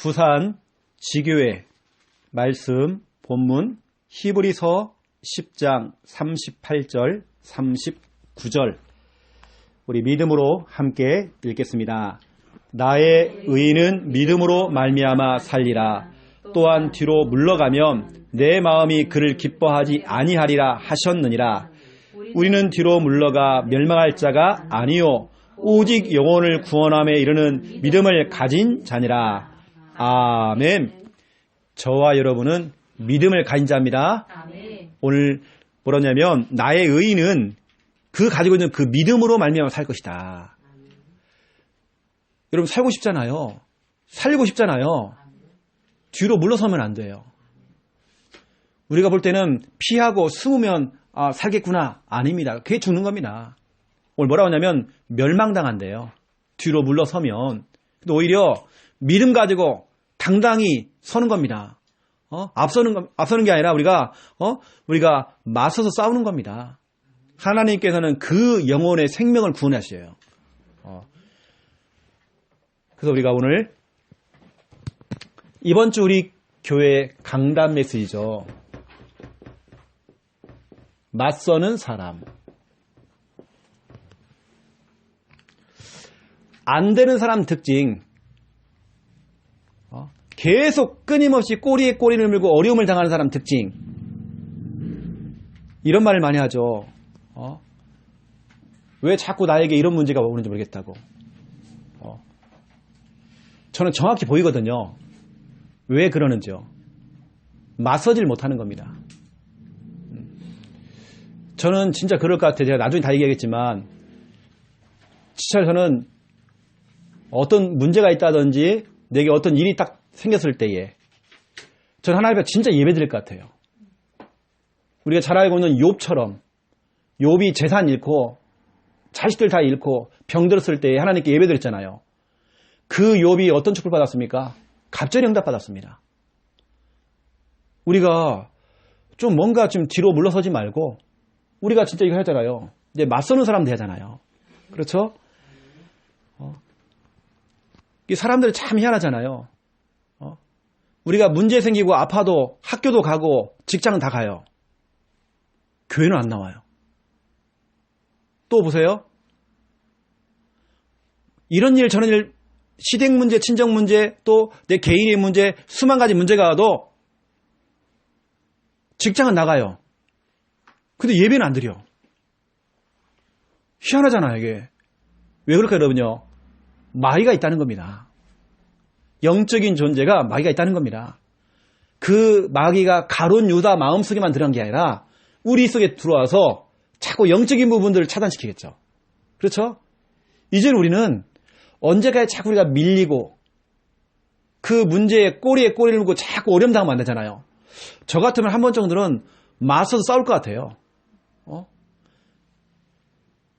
부산 지교회 말씀 본문 히브리서 10장 38절 39절 우리 믿음으로 함께 읽겠습니다. 나의 의인은 믿음으로 말미암아 살리라. 또한 뒤로 물러가면 내 마음이 그를 기뻐하지 아니하리라 하셨느니라. 우리는 뒤로 물러가 멸망할 자가 아니요 오직 영혼을 구원함에 이르는 믿음을 가진 자니라. 아멘. 저와 여러분은 믿음을 가진 자입니다. 오늘 뭐라냐면 나의 의인은 그 가지고 있는 그 믿음으로 말미암아 살 것이다. 여러분 살고 싶잖아요. 살고 싶잖아요. 뒤로 물러서면 안 돼요. 우리가 볼 때는 피하고 숨으면 살겠구나. 아닙니다. 그게 죽는 겁니다. 오늘 뭐라고 하냐면 멸망당한대요. 뒤로 물러서면. 근데 오히려 믿음 가지고 당당히 서는 겁니다. 앞서는 게 아니라 우리가 맞서서 싸우는 겁니다. 하나님께서는 그 영혼의 생명을 구원하셔요. 그래서 우리가 오늘 이번 주 우리 교회 강단 메시지죠. 맞서는 사람. 안 되는 사람 특징. 계속 끊임없이 꼬리에 꼬리를 물고 어려움을 당하는 사람 특징. 이런 말을 많이 하죠. 왜 자꾸 나에게 이런 문제가 오는지 모르겠다고. 저는 정확히 보이거든요. 왜 그러는지요. 맞서질 못하는 겁니다. 저는 진짜 그럴 것 같아요. 제가 나중에 다 얘기하겠지만 진짜 저는 어떤 문제가 있다든지 내게 어떤 일이 딱 생겼을 때에 저는 하나님 앞에 진짜 예배드릴 것 같아요. 우리가 잘 알고 있는 욥처럼 욥이 재산 잃고 자식들 다 잃고 병들었을 때에 하나님께 예배드렸잖아요. 그 욥이 어떤 축복을 받았습니까? 갑절이 응답받았습니다. 우리가 좀 뭔가 좀 뒤로 물러서지 말고 우리가 진짜 이거 하잖아요. 이제 맞서는 사람 되잖아요. 그렇죠? 이 사람들이 참 희한하잖아요. 우리가 문제 생기고 아파도 학교도 가고 직장은 다 가요. 교회는 안 나와요. 또 보세요. 이런 일 저런 일 시댁 문제, 친정 문제, 또 내 개인의 문제, 수만 가지 문제가 와도 직장은 나가요. 근데 예배는 안 드려. 희한하잖아요, 이게. 왜 그럴까요, 여러분요? 마귀가 있다는 겁니다. 영적인 존재가 마귀가 있다는 겁니다. 그 마귀가 가룟 유다 마음속에만 들어간 게 아니라 우리 속에 들어와서 자꾸 영적인 부분들을 차단시키겠죠. 그렇죠? 이제는 우리는 언제까지 자꾸 우리가 밀리고 그 문제에 꼬리에 꼬리를 물고 자꾸 어려움 당하면 안 되잖아요. 저 같으면 한 번 정도는 맞서서 싸울 것 같아요.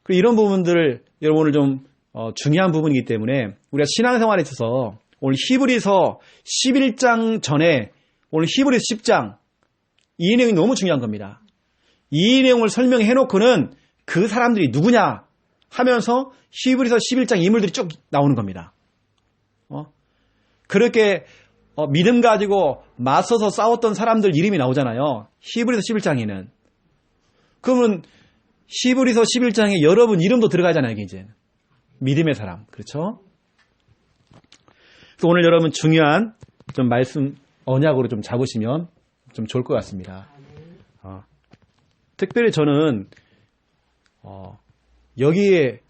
그리고 이런 부분들을 여러분 오늘 좀 중요한 부분이기 때문에 우리가 신앙생활에 있어서 오늘 히브리서 11장 전에 오늘 히브리서 10장 이 내용이 너무 중요한 겁니다. 이 내용을 설명해 놓고는 그 사람들이 누구냐 하면서 히브리서 11장 인물들이 쭉 나오는 겁니다. 그렇게 믿음 가지고 맞서서 싸웠던 사람들 이름이 나오잖아요. 히브리서 11장에는. 그러면 히브리서 11장에 여러분 이름도 들어가잖아요. 이제 믿음의 사람. 그렇죠? 그래서 오늘 여러분 중요한 좀 말씀 언약으로 좀 잡으시면 좀 좋을 것 같습니다. 특별히 저는 여기에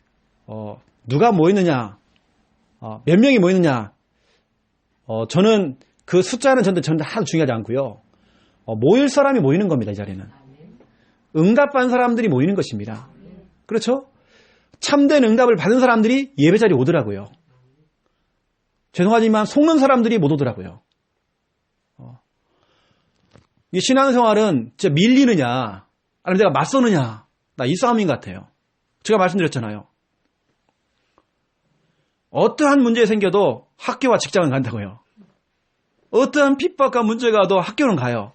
누가 모이느냐, 몇 명이 모이느냐, 저는 그 숫자는 저는 하나도 중요하지 않고요. 모일 사람이 모이는 겁니다. 이 자리는 응답받은 사람들이 모이는 것입니다. 그렇죠? 참된 응답을 받은 사람들이 예배 자리에 오더라고요. 죄송하지만 속는 사람들이 못 오더라고요. 이 신앙생활은 진짜 밀리느냐 아니면 내가 맞서느냐 나 이 싸움인 것 같아요. 제가 말씀드렸잖아요. 어떠한 문제 생겨도 학교와 직장은 간다고요. 어떠한 핍박과 문제가 와도 학교는 가요.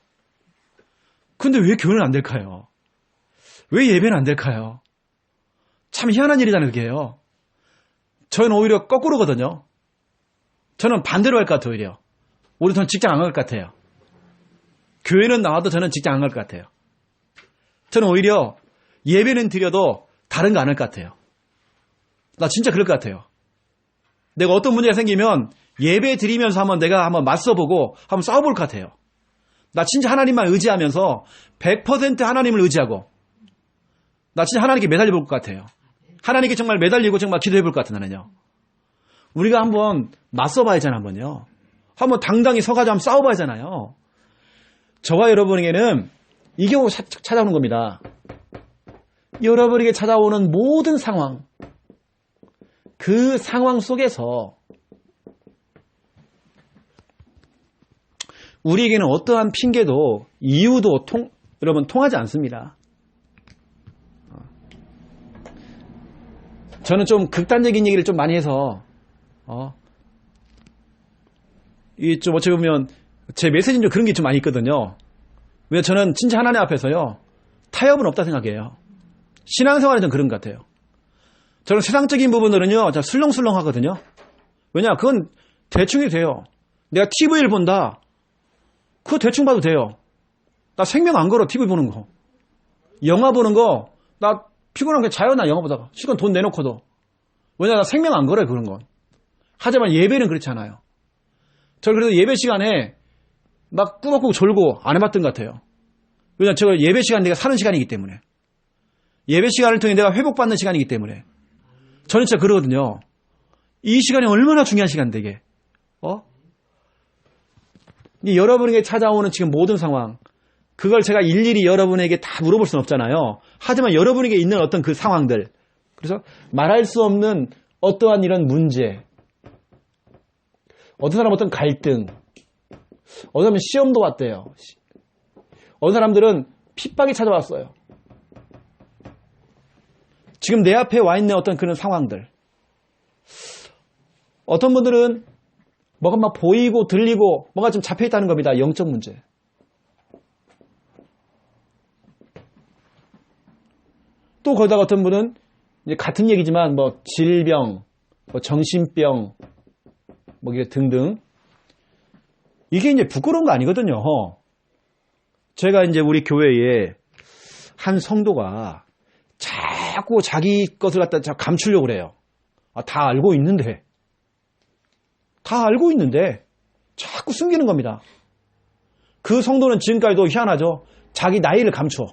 근데 왜 교회는 안 될까요? 왜 예배는 안 될까요? 참 희한한 일이잖아요, 그게요. 저는 오히려 거꾸로거든요. 저는 반대로 할 것 같아요, 오히려. 오히려 저는 직장 안 갈 것 같아요. 교회는 나와도 저는 직장 안 갈 것 같아요. 저는 오히려 예배는 드려도 다른 거 안 할 것 같아요. 나 진짜 그럴 것 같아요. 내가 어떤 문제가 생기면 예배 드리면서 내가 한번 맞서보고 한번 싸워볼 것 같아요. 나 진짜 하나님만 의지하면서 100% 하나님을 의지하고 나 진짜 하나님께 매달려 볼 것 같아요. 하나님께 정말 매달리고 정말 기도해 볼 것 같은 나는요. 우리가 한번 맞서봐야잖아, 한번요. 한번 당당히 서가지고 한번 싸워봐야잖아요. 저와 여러분에게는 이 경우 찾아오는 겁니다. 여러분에게 찾아오는 모든 상황, 그 상황 속에서 우리에게는 어떠한 핑계도 이유도 여러분 통하지 않습니다. 저는 좀 극단적인 얘기를 좀 많이 해서 이 좀 어찌 보면 제 메시지는 좀 그런 게 좀 많이 있거든요. 왜 저는 진짜 하나님 앞에서요 타협은 없다 생각해요. 신앙생활은 좀 그런 것 같아요. 저는 세상적인 부분들은요 술렁술렁 하거든요. 왜냐 그건 대충이 돼요. 내가 TV를 본다. 그거 대충 봐도 돼요. 나 생명 안 걸어 TV 보는 거. 영화 보는 거 나 피곤한 게 자요. 나 영화 보다가 시간 돈 내놓고도. 왜냐 나 생명 안 걸어요 그런 건. 하지만 예배는 그렇지 않아요. 저는 그래도 예배 시간에 막 꾸벅꾸벅 졸고 안 해봤던 것 같아요. 왜냐 저 예배 시간 내가 사는 시간이기 때문에. 예배 시간을 통해 내가 회복받는 시간이기 때문에. 저는 진짜 그러거든요. 이 시간이 얼마나 중요한 시간인데 이게. 여러분에게 찾아오는 지금 모든 상황, 그걸 제가 일일이 여러분에게 다 물어볼 수는 없잖아요. 하지만 여러분에게 있는 어떤 그 상황들, 그래서 말할 수 없는 어떠한 이런 문제, 어떤 사람은 어떤 갈등, 어떤 사람은 시험도 왔대요. 어떤 사람들은 핍박이 찾아왔어요. 지금 내 앞에 와 있는 어떤 그런 상황들. 어떤 분들은 뭐가 막 보이고 들리고 뭐가 좀 잡혀있다는 겁니다. 영적 문제. 또 거기다가 어떤 분은 이제 같은 얘기지만 뭐 질병, 뭐 정신병, 뭐 등등. 이게 이제 부끄러운 거 아니거든요. 제가 이제 우리 교회에 한 성도가 자꾸 자기 것을 갖다 감추려고 그래요. 다 알고 있는데. 다 알고 있는데 자꾸 숨기는 겁니다. 그 성도는 지금까지도 희한하죠. 자기 나이를 감춰.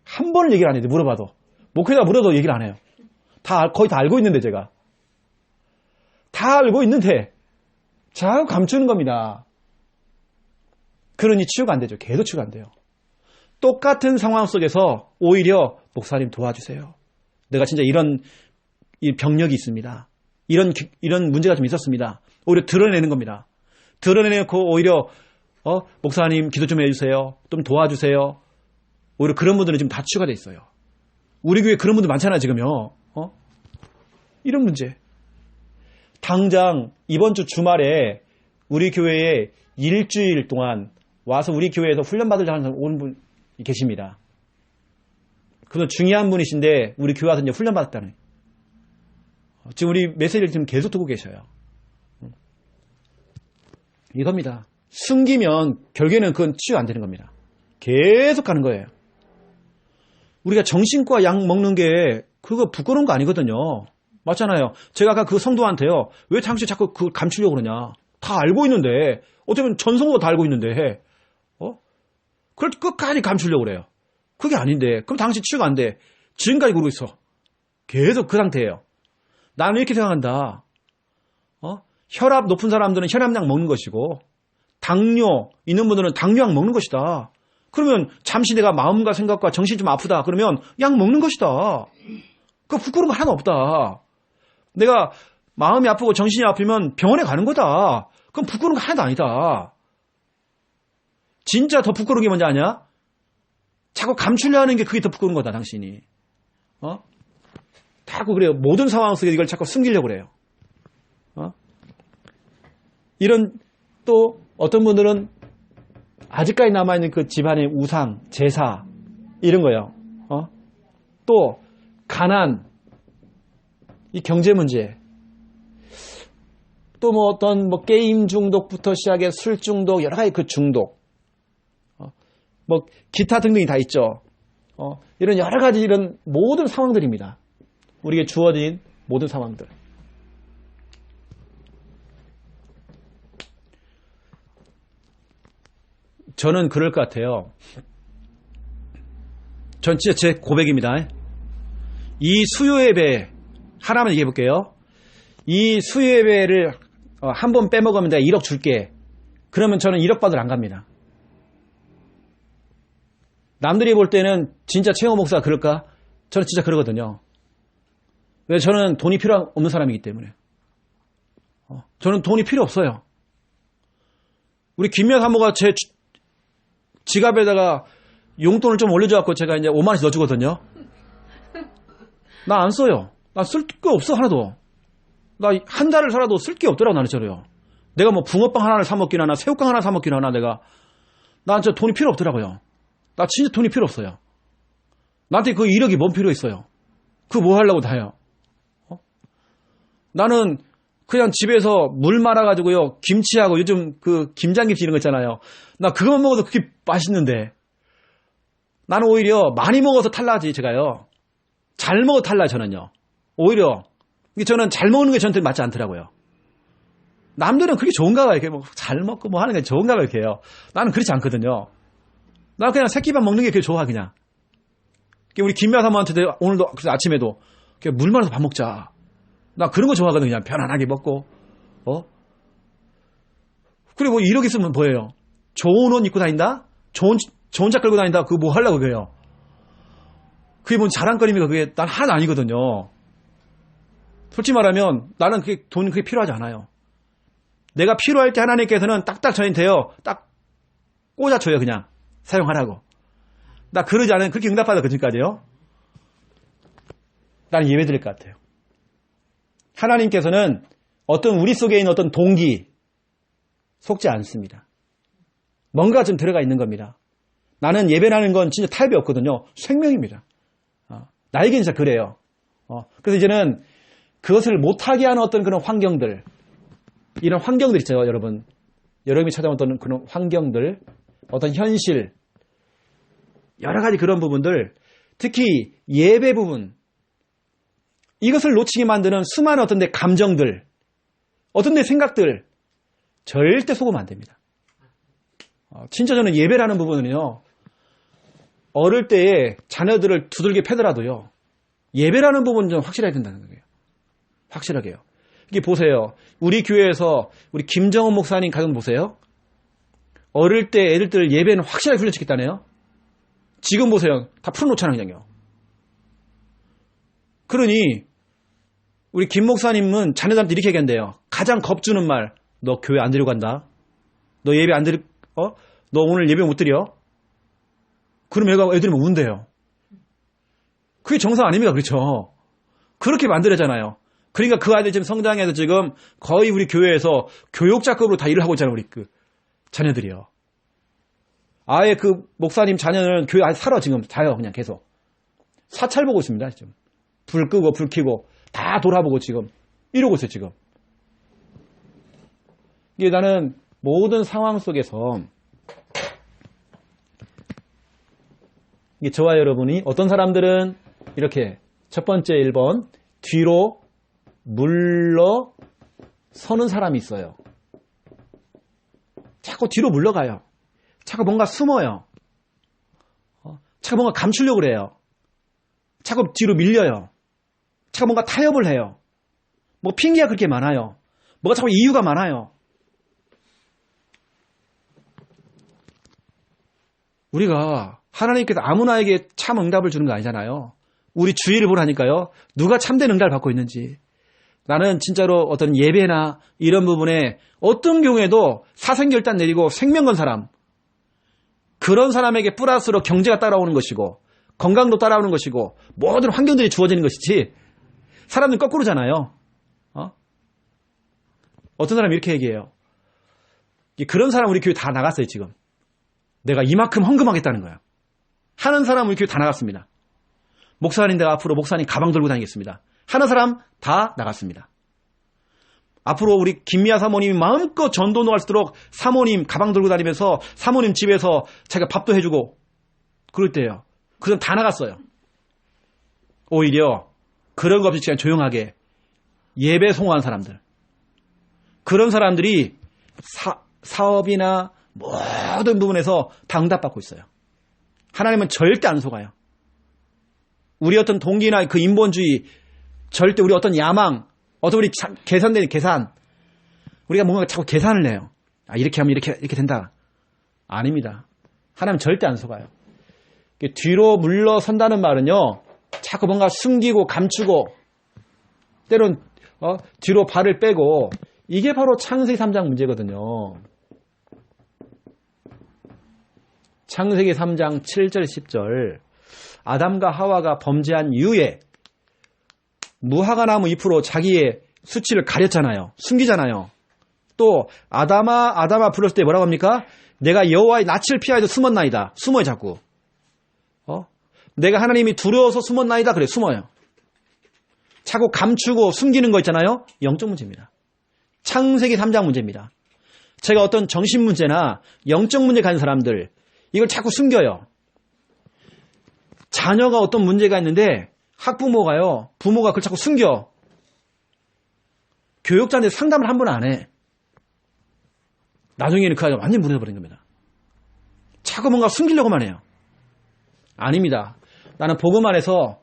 한 번을 얘기를 안 해요. 물어봐도. 목회자 물어도 얘기를 안 해요. 거의 다 알고 있는데 제가. 다 알고 있는데 자꾸 감추는 겁니다. 그러니 치유가 안 되죠. 계속 치유가 안 돼요. 똑같은 상황 속에서 오히려 목사님 도와주세요. 내가 진짜 이런 병력이 있습니다. 이런 문제가 좀 있었습니다. 오히려 드러내는 겁니다. 드러내놓고 오히려 목사님 기도 좀 해주세요. 좀 도와주세요. 오히려 그런 분들은 지금 다 치유가 돼 있어요. 우리 교회 그런 분들 많잖아요 지금요. 이런 문제. 당장 이번 주 주말에 우리 교회에 일주일 동안 와서 우리 교회에서 훈련받으려고 하는 온 분 계십니다. 그분 중요한 분이신데 우리 교회 와서 이제 훈련받았다는. 지금 우리 메시지를 지금 계속 듣고 계셔요. 이겁니다. 숨기면 결국에는 그건 치유 안 되는 겁니다. 계속 가는 거예요. 우리가 정신과 약 먹는 게 그거 부끄러운 거 아니거든요. 맞잖아요. 제가 아까 그 성도한테요. 왜 당신 자꾸 그걸 감추려고 그러냐. 다 알고 있는데 어쩌면 전 성도가 다 알고 있는데 그걸 끝까지 감추려고 그래요. 그게 아닌데 그럼 당신 치유가 안 돼. 지금까지 그러고 있어. 계속 그 상태예요. 나는 이렇게 생각한다. 혈압 높은 사람들은 혈압약 먹는 것이고 당뇨 있는 분들은 당뇨약 먹는 것이다. 그러면 잠시 내가 마음과 생각과 정신이 좀 아프다. 그러면 약 먹는 것이다. 그 부끄러운 거 하나도 없다. 내가 마음이 아프고 정신이 아프면 병원에 가는 거다. 그럼 부끄러운 거 하나도 아니다. 진짜 더 부끄러운 게 뭔지 아냐? 자꾸 감추려 하는 게 그게 더 부끄러운 거다, 당신이. 자꾸 그래요. 모든 상황 속에 이걸 자꾸 숨기려고 그래요. 이런 또 어떤 분들은 아직까지 남아있는 그 집안의 우상, 제사 이런 거예요. 또 가난, 이 경제 문제. 또 뭐 어떤 뭐 게임 중독부터 시작해 술 중독, 여러 가지 그 중독, 뭐 기타 등등이 다 있죠. 이런 여러 가지 이런 모든 상황들입니다. 우리에게 주어진 모든 상황들. 저는 그럴 것 같아요. 전 진짜 제 고백입니다. 이 수요 예배 하나만 얘기해 볼게요. 이 수요 예배를 한 번 빼먹으면 내가 1억 줄게. 그러면 저는 1억 받으러 안 갑니다. 남들이 볼 때는 진짜 최영호 목사가 그럴까? 저는 진짜 그러거든요. 왜? 저는 돈이 필요 없는 사람이기 때문에. 저는 돈이 필요 없어요. 우리 김미아 사모가 제 지갑에다가 용돈을 좀 올려줘갖고 제가 이제 5만 원씩 넣어주거든요. 나 안 써요. 나 쓸 게 없어, 하나도. 나 한 달을 살아도 쓸 게 없더라고, 나는 저래요. 내가 뭐 붕어빵 하나를 사먹긴 하나, 새우깡 하나 사먹긴 하나, 내가. 난 진짜 돈이 필요 없더라고요. 나 진짜 돈이 필요 없어요. 나한테 그 1억이 뭔 필요 있어요? 그거 뭐 하려고 다요? 나는 그냥 집에서 물 말아가지고요, 김치하고 요즘 그 김장김치 이런 거 있잖아요. 나 그것만 먹어도 그게 맛있는데. 나는 오히려 많이 먹어서 탈나지, 제가요. 잘 먹어 탈나, 저는요. 오히려. 저는 잘 먹는 게 저한테 맞지 않더라고요. 남들은 그게 좋은가 봐요. 이렇게 뭐 잘 먹고 뭐 하는 게 좋은가 봐요, 이렇게 해요. 나는 그렇지 않거든요. 나 그냥 새끼밥 먹는 게 그게 좋아, 그냥. 우리 김미아 사모한테도 오늘도, 그래서 아침에도, 물 말아서 밥 먹자. 나 그런 거 좋아하거든요. 그냥 편안하게 먹고, 그리고 뭐 1억 있으면 뭐예요? 좋은 옷 입고 다닌다? 좋은 차 끌고 다닌다? 그거 뭐 하려고 그래요? 그게 뭔 자랑거리입니까? 그게 난 하나도 아니거든요. 솔직히 말하면 나는 돈 그게 필요하지 않아요. 내가 필요할 때 하나님께서는 딱딱 저한테요. 딱 꽂아줘요, 그냥. 사용하라고. 나 그러지 않으면 그렇게 응답받아, 그전까지요. 나는 예배 드릴 것 같아요. 하나님께서는 어떤 우리 속에 있는 어떤 동기 속지 않습니다. 뭔가 좀 들어가 있는 겁니다. 나는 예배라는 건 진짜 타협이 없거든요. 생명입니다. 나에게는 진짜 그래요. 그래서 이제는 그것을 못하게 하는 어떤 그런 환경들, 이런 환경들 있죠, 여러분. 여러분이 찾아온 그런 환경들, 어떤 현실, 여러 가지 그런 부분들, 특히 예배 부분, 이것을 놓치게 만드는 수많은 어떤 데 감정들, 어떤 데 생각들, 절대 속으면 안 됩니다. 진짜 저는 예배라는 부분은요, 어릴 때에 자녀들을 두들겨 패더라도요, 예배라는 부분은 좀 확실해야 된다는 거예요. 확실하게요. 이게 보세요. 우리 교회에서 우리 김정은 목사님 가끔 보세요. 어릴 때 애들들 예배는 확실하게 훈련시켰다네요. 지금 보세요. 다 풀어놓잖아요, 그냥요. 그러니 우리 김 목사님은 자녀들한테 이렇게 얘기한대요. 가장 겁주는 말. 너 교회 안 데리고 간다. 너 예배 안 드릴, 너 오늘 예배 못 드려. 그럼 애들이 뭐 운대요. 그게 정상 아닙니까? 그렇죠? 그렇게 만들어잖아요. 그러니까 그 아이들 지금 성장해서 지금 거의 우리 교회에서 교육자급으로 다 일을 하고 있잖아요. 우리 그 자녀들이요. 아예 그 목사님 자녀는 교회 안에 살아 지금 자요. 그냥 계속. 사찰 보고 있습니다. 지금. 불 끄고 불 켜고 다 돌아보고 지금 이러고 있어요. 지금. 이게 나는 모든 상황 속에서 이게 저와 여러분이 어떤 사람들은 이렇게 첫 번째 1번 뒤로 물러서는 사람이 있어요. 자꾸 뒤로 물러가요. 자꾸 뭔가 숨어요. 자꾸 뭔가 감추려고 그래요. 자꾸 뒤로 밀려요. 자꾸 뭔가 타협을 해요. 뭐 핑계가 그렇게 많아요. 뭐가 자꾸 이유가 많아요. 우리가 하나님께서 아무나에게 참 응답을 주는 거 아니잖아요. 우리 주위를 보라니까요. 누가 참된 응답을 받고 있는지. 나는 진짜로 어떤 예배나 이런 부분에 어떤 경우에도 사생결단 내리고 생명 건 사람, 그런 사람에게 플러스로 경제가 따라오는 것이고 건강도 따라오는 것이고 모든 환경들이 주어지는 것이지, 사람은 거꾸로잖아요. 어떤 사람이 이렇게 얘기해요. 그런 사람 우리 교회 다 나갔어요. 지금 내가 이만큼 헌금하겠다는 거야 하는 사람 우리 교회 다 나갔습니다. 목사님, 내가 앞으로 목사님 가방 들고 다니겠습니다 하는 사람 다 나갔습니다. 앞으로 우리 김미아 사모님이 마음껏 전도노 할 수 있도록 사모님 가방 들고 다니면서 사모님 집에서 자기가 밥도 해주고 그럴 때예요. 그전 다 나갔어요. 오히려 그런 거 없이 그냥 조용하게 예배 송호한 사람들. 그런 사람들이 사업이나 모든 부분에서 다 응답받고 있어요. 하나님은 절대 안 속아요. 우리 어떤 동기나 그 인본주의, 절대 우리 어떤 야망, 어떤 우리 계산되는 계산, 우리가 뭔가 자꾸 계산을 내요. 아, 이렇게 하면 이렇게 된다. 아닙니다. 하나님 절대 안 속아요. 뒤로 물러선다는 말은요, 자꾸 뭔가 숨기고 감추고, 때론 뒤로 발을 빼고, 이게 바로 창세기 3장 문제거든요. 창세기 3장 7절 10절 아담과 하와가 범죄한 이후에 무화과 나무 잎으로 자기의 수치를 가렸잖아요. 숨기잖아요. 또 아담아 불렀을 때 뭐라고 합니까? 내가 여호와의 낯을 피하여서 숨었나이다. 숨어요 자꾸. 내가 하나님이 두려워서 숨었나이다. 그래 숨어요. 자꾸 감추고 숨기는 거 있잖아요. 영적 문제입니다. 창세기 3장 문제입니다. 제가 어떤 정신 문제나 영적 문제 가진 사람들 이걸 자꾸 숨겨요. 자녀가 어떤 문제가 있는데 학부모가요. 부모가 그걸 자꾸 숨겨. 교육자한테 상담을 한 번 안 해. 나중에는 그 아이가 완전히 무너져버린 겁니다. 자꾸 뭔가 숨기려고만 해요. 아닙니다. 나는 복음 안에서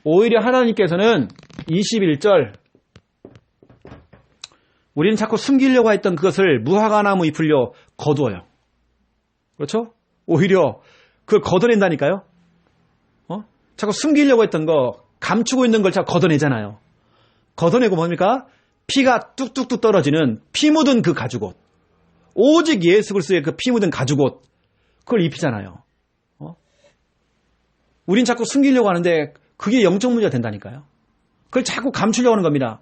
오히려 하나님께서는 21절 우리는 자꾸 숨기려고 했던 그것을 무화과나무 잎을요 거두어요. 그렇죠? 오히려 그걸 걷어낸다니까요. 자꾸 숨기려고 했던 거, 감추고 있는 걸 자꾸 걷어내잖아요. 걷어내고 뭡니까? 피가 뚝뚝뚝 떨어지는 피 묻은 그 가죽옷. 오직 예수 그리스도의 그 피 묻은 가죽옷. 그걸 입히잖아요. 우린 자꾸 숨기려고 하는데 그게 영적 문제가 된다니까요. 그걸 자꾸 감추려고 하는 겁니다.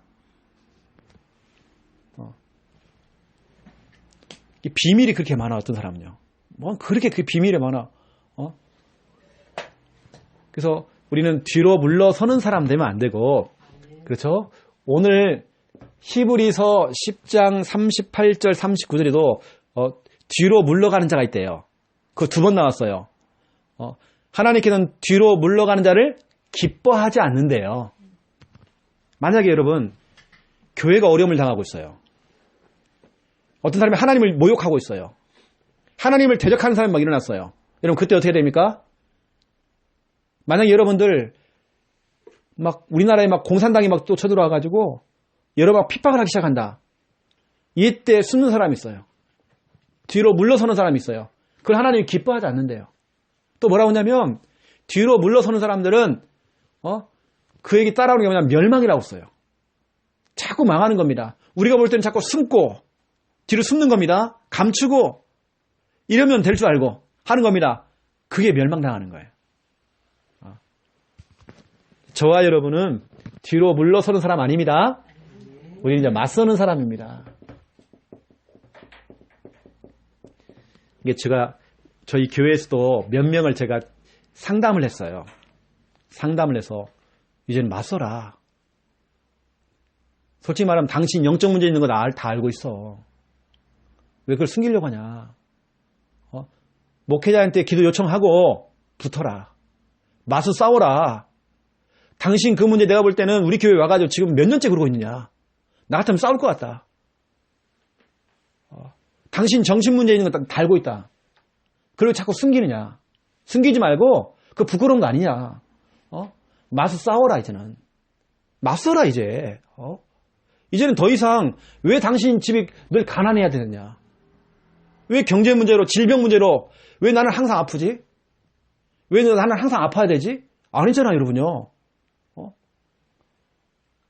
이 비밀이 그렇게 많아, 어떤 사람은요. 뭐 그렇게 그 비밀이 많아. 그래서 우리는 뒤로 물러서는 사람 되면 안 되고, 그렇죠? 오늘 히브리서 10장 38절 39절에도 뒤로 물러가는 자가 있대요. 그거 2번 나왔어요. 하나님께서는 뒤로 물러가는 자를 기뻐하지 않는데요. 만약에 여러분 교회가 어려움을 당하고 있어요. 어떤 사람이 하나님을 모욕하고 있어요. 하나님을 대적하는 사람이 막 일어났어요. 여러분 그때 어떻게 됩니까? 만약에 여러분들 막 우리나라에 막 공산당이 막 또 쳐들어와가지고 여러 막 핍박을 하기 시작한다. 이때 숨는 사람이 있어요. 뒤로 물러서는 사람이 있어요. 그걸 하나님이 기뻐하지 않는데요. 또 뭐라고 하냐면 뒤로 물러서는 사람들은 그에게 따라오는 게 뭐냐면 멸망이라고 써요. 자꾸 망하는 겁니다. 우리가 볼 때는 자꾸 숨고 뒤로 숨는 겁니다. 감추고 이러면 될 줄 알고 하는 겁니다. 그게 멸망당하는 거예요. 저와 여러분은 뒤로 물러서는 사람 아닙니다. 우리는 이제 맞서는 사람입니다. 이게 저희 교회에서도 몇 명을 제가 상담을 했어요. 상담을 해서 이제는 맞서라. 솔직히 말하면 당신 영적 문제 있는 거 다 알고 있어. 왜 그걸 숨기려고 하냐. 목회자한테 기도 요청하고 붙어라. 맞서 싸워라. 당신 그 문제 내가 볼 때는 우리 교회 와가지고 지금 몇 년째 그러고 있느냐. 나 같으면 싸울 것 같다. 당신 정신 문제 있는 거 다 알고 있다. 그리고 자꾸 숨기느냐. 숨기지 말고 그 부끄러운 거 아니냐. 맞서 싸워라 이제는. 맞서라 이제. 이제는 더 이상 왜 당신 집이 늘 가난해야 되느냐. 왜 경제 문제로 질병 문제로 왜 나는 항상 아프지? 왜 나는 항상 아파야 되지? 아니잖아 여러분요.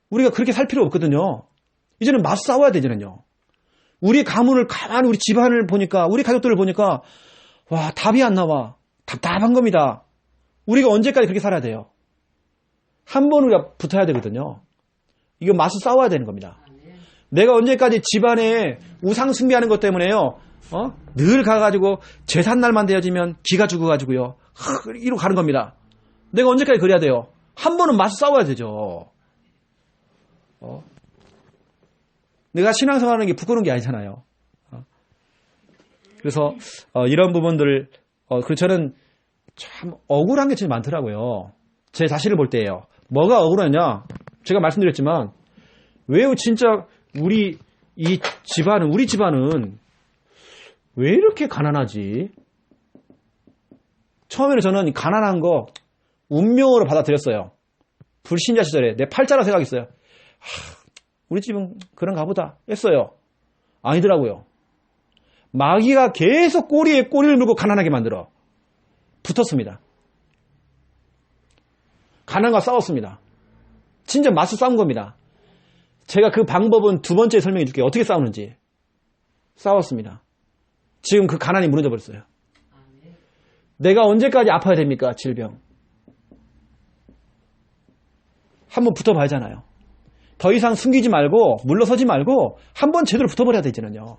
우리가 그렇게 살 필요 없거든요. 이제는 맞서 싸워야 되잖아요. 우리 가문을 가만히 우리 집안을 보니까 우리 가족들을 보니까 와 답이 안 나와. 답답한 겁니다. 우리가 언제까지 그렇게 살아야 돼요? 한 번 우리가 붙어야 되거든요. 이거 맞서 싸워야 되는 겁니다. 내가 언제까지 집안에 우상 숭배하는 것 때문에요. 늘 가가지고 제삿날만 되어지면 기가 죽어가지고요. 이러고 가는 겁니다. 내가 언제까지 그래야 돼요? 한 번은 맞서 싸워야 되죠. 내가 신앙생활하는 게 부끄러운 게 아니잖아요. 그래서 이런 부분들을 그리고 저는 참 억울한 게 제일 많더라고요. 제 자신을 볼 때예요. 뭐가 억울하냐? 제가 말씀드렸지만 왜 진짜 우리 집안은 왜 이렇게 가난하지? 처음에는 저는 가난한 거 운명으로 받아들였어요. 불신자 시절에 내 팔자라 생각했어요. 우리 집은 그런가 보다 했어요. 아니더라고요. 마귀가 계속 꼬리에 꼬리를 물고 가난하게 만들어. 붙었습니다. 가난과 싸웠습니다. 진짜 맞서 싸운 겁니다. 제가 그 방법은 두 번째 설명해 줄게요. 어떻게 싸우는지. 싸웠습니다. 지금 그 가난이 무너져 버렸어요. 내가 언제까지 아파야 됩니까? 질병. 한번 붙어봐야잖아요. 더 이상 숨기지 말고 물러서지 말고 한번 제대로 붙어버려야 되잖아요.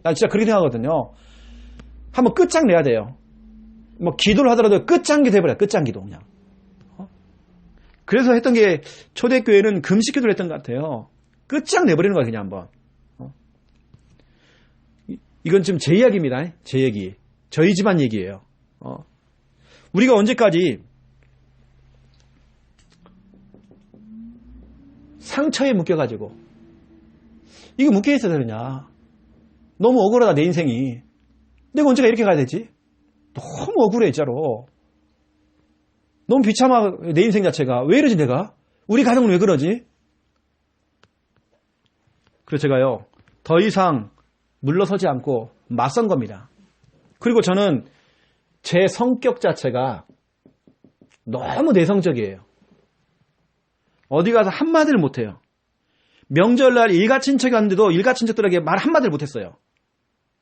난 진짜 그렇게 생각하거든요. 한번 끝장내야 돼요. 뭐 기도를 하더라도 끝장기도 해버려요. 끝장기도 그냥. 그래서 했던 게 초대교회는 금식기도를 했던 것 같아요. 끝장내버리는 거야 그냥 한번. 이건 지금 제 이야기입니다. 제 얘기. 저희 집안 얘기예요. 우리가 언제까지 상처에 묶여가지고 이거 묶여있어야 되느냐. 너무 억울하다 내 인생이. 내가 언제가 이렇게 가야 되지? 너무 억울해 진짜로. 너무 비참하 내 인생 자체가. 왜 이러지 내가? 우리 가정은 왜 그러지? 그래서 제가요 더 이상 물러서지 않고 맞선 겁니다. 그리고 저는 제 성격 자체가 너무 내성적이에요. 어디 가서 한마디를 못해요. 명절날 일가친척이 왔는데도 일가친척들에게 말 한마디를 못했어요.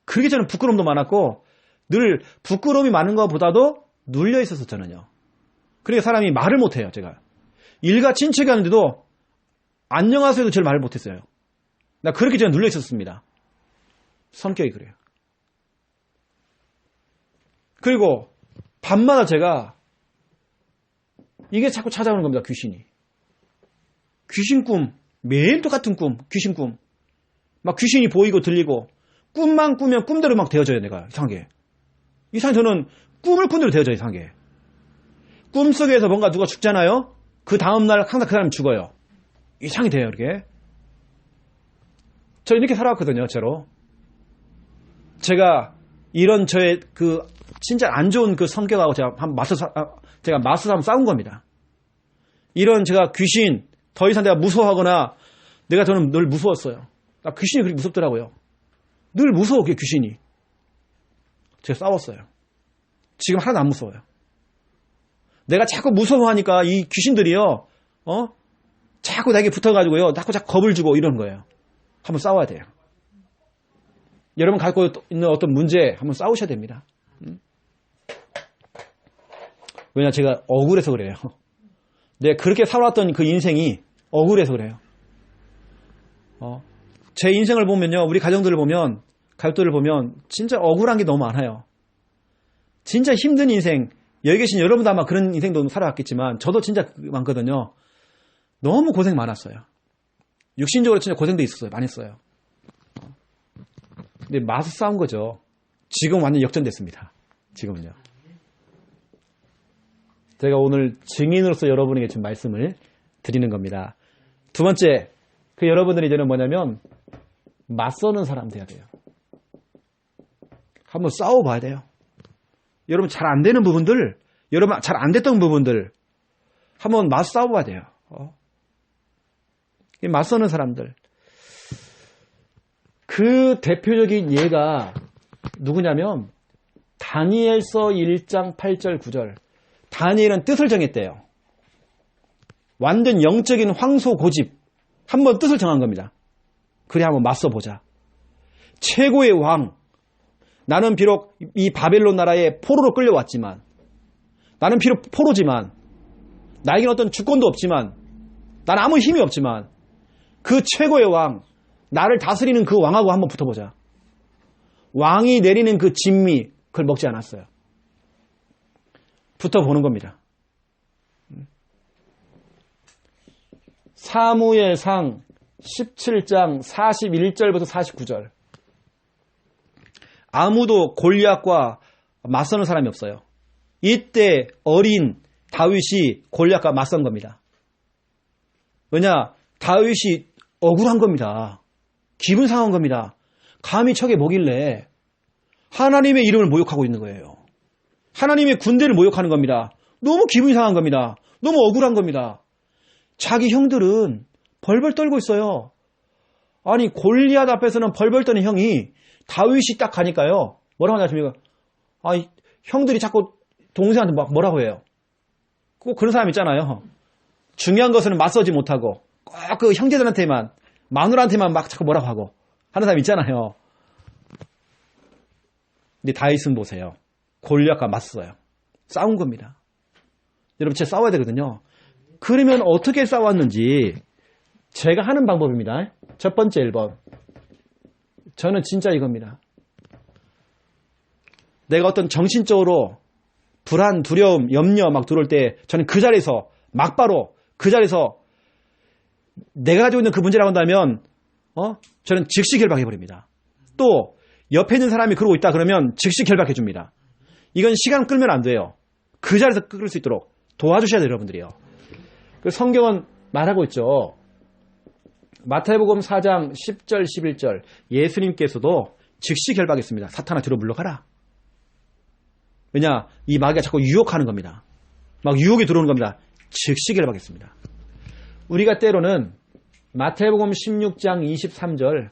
그렇게 저는 부끄러움도 많았고 늘 부끄러움이 많은 것보다도 눌려 있었어 저는요. 그러니까 사람이 말을 못해요. 제가 일가친척이 왔는데도 안녕하세요도 제일 말을 못했어요. 나 그렇게 저는 눌려 있었습니다. 성격이 그래요. 그리고 밤마다 제가 이게 자꾸 찾아오는 겁니다. 귀신이. 귀신 꿈. 매일 똑같은 꿈. 귀신 꿈. 막 귀신이 보이고 들리고 꿈만 꾸면 꿈대로 막 되어져요. 내가 이상하게. 이상하게 저는 꿈을 꾼 대로 되어져요. 이상하게. 꿈속에서 뭔가 누가 죽잖아요. 그 다음날 항상 그 사람이 죽어요. 이상이 돼요. 이렇게. 저 이렇게 살아왔거든요. 저로. 제가 이런 저의 그 진짜 안 좋은 그 성격하고 제가 맞서서 한번 싸운 겁니다. 이런 제가 귀신 더 이상 내가 무서워하거나 저는 늘 무서웠어요. 귀신이 그렇게 무섭더라고요. 늘 무서워 그게 귀신이. 제가 싸웠어요. 지금 하나도 안 무서워요. 내가 자꾸 무서워하니까 이 귀신들이요, 자꾸 나에게 붙어가지고요, 자꾸 겁을 주고 이러는 거예요. 한번 싸워야 돼요. 여러분 갖고 있는 어떤 문제 한번 싸우셔야 됩니다. 왜냐 제가 억울해서 그래요. 내가 그렇게 살아왔던 그 인생이 억울해서 그래요. 제 인생을 보면요, 우리 가정들을 보면, 가족들을 보면 진짜 억울한 게 너무 많아요. 진짜 힘든 인생, 여기 계신 여러분도 아마 그런 인생도 살아왔겠지만 저도 진짜 많거든요. 너무 고생 많았어요. 육신적으로 진짜 고생도 있었어요. 많이 했어요. 근데 맞서 싸운 거죠. 지금 완전 역전됐습니다. 지금은요. 제가 오늘 증인으로서 여러분에게 지금 말씀을 드리는 겁니다. 두 번째, 그 여러분들이 이제는 뭐냐면 맞서는 사람 돼야 돼요. 한번 싸워봐야 돼요. 여러분 잘 안 되는 부분들, 여러분 잘 안 됐던 부분들 한번 맞서 싸워봐야 돼요. 맞서는 사람들. 그 대표적인 예가 누구냐면 다니엘서 1장 8절 9절. 다니엘은 뜻을 정했대요. 완전 영적인 황소 고집. 한번 뜻을 정한 겁니다. 그래 한번 맞서보자. 최고의 왕. 나는 비록 이 바벨론 나라에 포로로 끌려왔지만, 나는 비록 포로지만, 나에겐 어떤 주권도 없지만, 나는 아무 힘이 없지만, 그 최고의 왕, 나를 다스리는 그 왕하고 한번 붙어보자. 왕이 내리는 그 진미, 그걸 먹지 않았어요. 붙어보는 겁니다. 사무엘상 17장 41절부터 49절. 아무도 골리앗과 맞서는 사람이 없어요. 이때 어린 다윗이 골리앗과 맞선 겁니다. 왜냐? 다윗이 억울한 겁니다. 기분 상한 겁니다. 감히 척에 뭐길래 하나님의 이름을 모욕하고 있는 거예요. 하나님의 군대를 모욕하는 겁니다. 너무 기분이 상한 겁니다. 너무 억울한 겁니다. 자기 형들은 벌벌 떨고 있어요. 아니 골리앗 앞에서는 벌벌 떠는 형이 다윗이 딱 가니까요. 뭐라고 하냐십니까? 아니 형들이 자꾸 동생한테 막 뭐라고 해요. 꼭 그런 사람 있잖아요. 중요한 것은 맞서지 못하고 꼭 그 형제들한테만 마누라한테만 막 자꾸 뭐라고 하고 하는 사람 있잖아요. 근데 다윗은 보세요. 골리앗과 맞서요. 싸운 겁니다. 여러분 진짜 싸워야 되거든요. 그러면 어떻게 싸웠는지 제가 하는 방법입니다. 첫 번째 1번. 저는 진짜 이겁니다. 내가 어떤 정신적으로 불안, 두려움, 염려 막 들어올 때 저는 그 자리에서 막바로 그 자리에서 내가 가지고 있는 그 문제라고 한다면 저는 즉시 결박해버립니다. 또 옆에 있는 사람이 그러고 있다 그러면 즉시 결박해줍니다. 이건 시간 끌면 안 돼요. 그 자리에서 끌 수 있도록 도와주셔야 돼요, 여러분들이요. 그래서 성경은 말하고 있죠. 마태복음 4장 10절 11절 예수님께서도 즉시 결박했습니다. 사탄아 뒤로 물러가라. 왜냐? 이 마귀가 자꾸 유혹하는 겁니다. 막 유혹이 들어오는 겁니다. 즉시 결박했습니다. 우리가 때로는 마태복음 16장 23절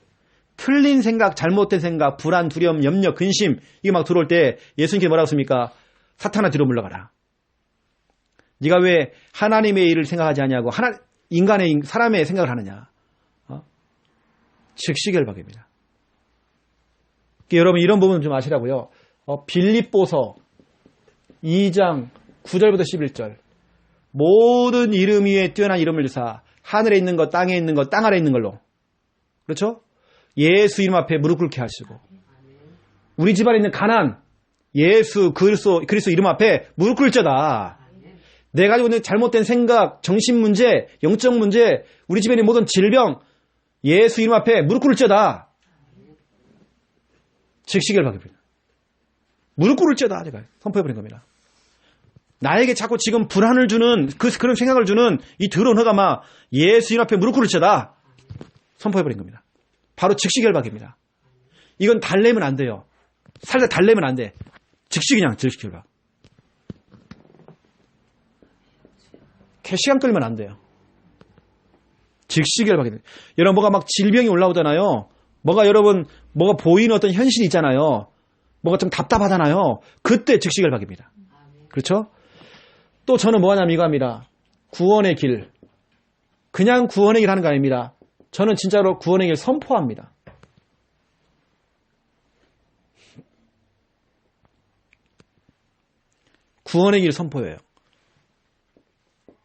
틀린 생각, 잘못된 생각, 불안, 두려움, 염려, 근심 이게 막 들어올 때 예수님께서 뭐라고 했습니까? 사탄아 뒤로 물러가라. 네가 왜 하나님의 일을 생각하지 않냐고 인간의 사람의 생각을 하느냐. 즉시 결박입니다. 여러분 이런 부분 좀 아시라고요. 빌립보서 2장 9절부터 11절 모든 이름 위에 뛰어난 이름을 주사 하늘에 있는 것, 땅에 있는 것, 땅 아래 있는 걸로 그렇죠? 예수 이름 앞에 무릎 꿇게 하시고 우리 집안에 있는 가난 예수 그리스도 이름 앞에 무릎 꿇을지어다. 내가 가지고 있는 잘못된 생각, 정신 문제, 영적 문제, 우리 집에 있는 모든 질병 예수 이름 앞에 무릎 꿇을지어다. 즉시 결박입니다. 무릎 꿇을지어다 제가 선포해버린 겁니다. 나에게 자꾸 지금 불안을 주는 그런 생각을 주는 이 더러운 허가마 예수 이름 앞에 무릎 꿇을지어다 선포해버린 겁니다. 바로 즉시 결박입니다. 이건 달래면 안 돼요. 살짝 달래면 안 돼. 즉시 결박. 시간 끌면 안 돼요. 즉시 결박입니다. 여러분 뭐가 막 질병이 올라오잖아요. 뭐가 보이는 어떤 현실이 있잖아요. 뭐가 좀 답답하잖아요. 그때 즉시 결박입니다. 그렇죠? 또 저는 뭐 하냐면 이거 합니다. 구원의 길. 그냥 구원의 길 하는 거 아닙니다. 저는 진짜로 구원의 길 선포합니다. 구원의 길 선포예요.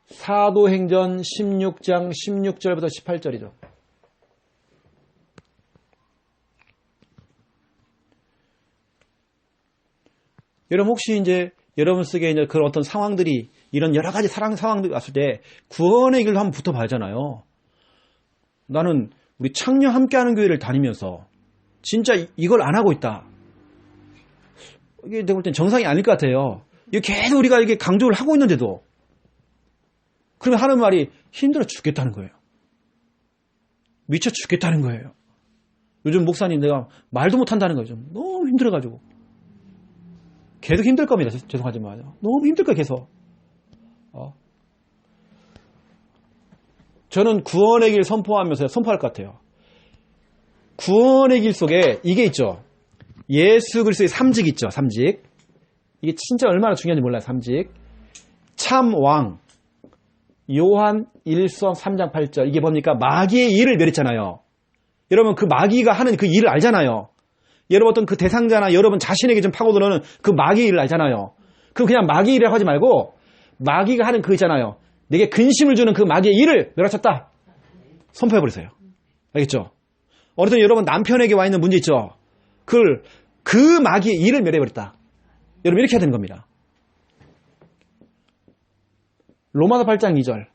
사도행전 16장 16절부터 18절이죠. 여러분 혹시 이제 여러분 속에 이제 그런 어떤 상황들이 이런 여러 가지 상황들이 왔을 때 구원의 길도 한번 붙어봐야잖아요. 나는 우리 창녀 함께하는 교회를 다니면서 진짜 이걸 안 하고 있다. 이게 내가 볼 땐 정상이 아닐 것 같아요. 이게 계속 우리가 이게 강조를 하고 있는데도 그러면 하는 말이 힘들어 죽겠다는 거예요. 미쳐 죽겠다는 거예요. 요즘 목사님 내가 말도 못한다는 거죠. 너무 힘들어가지고. 계속 힘들 겁니다. 죄송하지만. 너무 힘들 거예요. 계속. 저는 구원의 길 선포하면서 선포할 것 같아요. 구원의 길 속에 이게 있죠. 예수 그리스도의 삼직 있죠. 삼직. 이게 진짜 얼마나 중요한지 몰라요. 삼직. 참 왕. 요한 1서 3장 8절. 이게 뭡니까? 마귀의 일을 멸했잖아요. 여러분 그 마귀가 하는 그 일을 알잖아요. 여러분 어떤 그 대상자나 여러분 자신에게 좀 파고드는 그 마귀의 일을 알잖아요. 그럼 그냥 마귀 일이라고 하지 말고 마귀가 하는 그 있잖아요. 내게 근심을 주는 그 마귀의 일을 멸하쳤다. 선포해버리세요. 알겠죠? 어쨌든 여러분 남편에게 와 있는 문제 있죠? 그 마귀의 일을 멸해버렸다. 여러분 이렇게 해야 되는 겁니다. 로마서 8장 2절.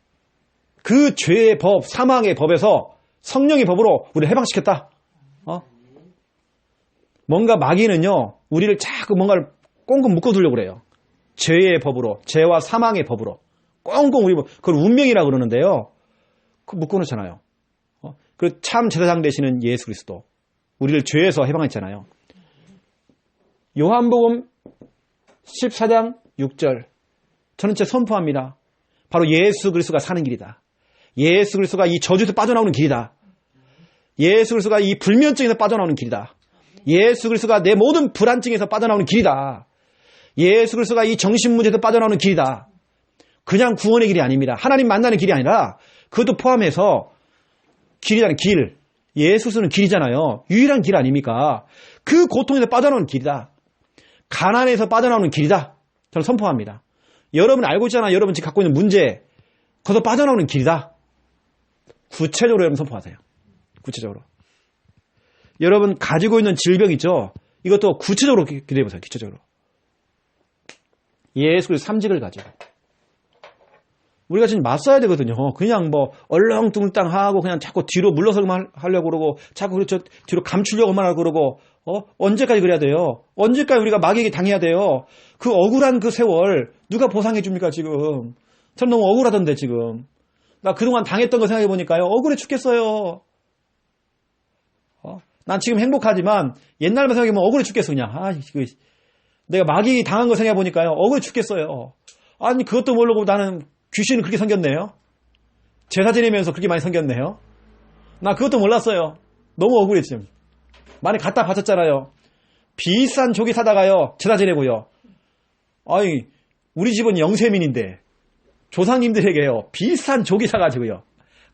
그 죄의 법, 사망의 법에서 성령의 법으로 우리를 해방시켰다. 뭔가 마귀는요, 우리를 자꾸 뭔가를 꽁꽁 묶어두려고 그래요. 죄의 법으로, 죄와 사망의 법으로. 꽁꽁 그걸 운명이라고 그러는데요. 그거 묶어놓잖아요. 그리고 참 제사장 되시는 예수 그리스도. 우리를 죄에서 해방했잖아요. 요한복음 14장 6절. 저는 진짜 선포합니다. 바로 예수 그리스도가 사는 길이다. 예수 그리스도가 이 저주에서 빠져나오는 길이다. 예수 그리스도가 이 불면증에서 빠져나오는 길이다. 예수 그리스도가 내 모든 불안증에서 빠져나오는 길이다. 예수 그리스도가 이 정신문제에서 빠져나오는 길이다. 그냥 구원의 길이 아닙니다. 하나님 만나는 길이 아니라 그것도 포함해서 길이라는 길. 예수 그리스도는 길이잖아요. 유일한 길 아닙니까? 그 고통에서 빠져나오는 길이다. 가난에서 빠져나오는 길이다. 저는 선포합니다. 여러분 알고 있잖아요. 여러분 지금 갖고 있는 문제. 거기서 빠져나오는 길이다. 구체적으로 여러분 선포하세요. 구체적으로. 여러분 가지고 있는 질병 있죠? 이것도 구체적으로 기도해 보세요. 구체적으로. 예수 그리스도 삼직을 가지고. 우리가 지금 맞서야 되거든요. 그냥 뭐 얼렁뚱땅하고 그냥 자꾸 뒤로 물러서기만 하려고 그러고 자꾸 그렇죠 뒤로 감추려고만 하고 그러고 언제까지 그래야 돼요? 언제까지 우리가 마귀에게 당해야 돼요? 그 억울한 그 세월 누가 보상해 줍니까 지금? 전 너무 억울하던데 지금. 나 그동안 당했던 거 생각해 보니까요. 억울해 죽겠어요. 난 지금 행복하지만 옛날만 생각해보면 억울해 죽겠어 그냥. 내가 마귀 당한 거 생각해 보니까요. 억울해 죽겠어요. 아니 그것도 모르고 나는 귀신은 그렇게 생겼네요. 제사 지내면서 그렇게 많이 생겼네요. 나 그것도 몰랐어요. 너무 억울해 지금. 많이 갖다 바쳤잖아요. 비싼 조기 사다가요. 제사 지내고요. 아니 우리 집은 영세민인데 조상님들에게요. 비싼 조기 사가지고요.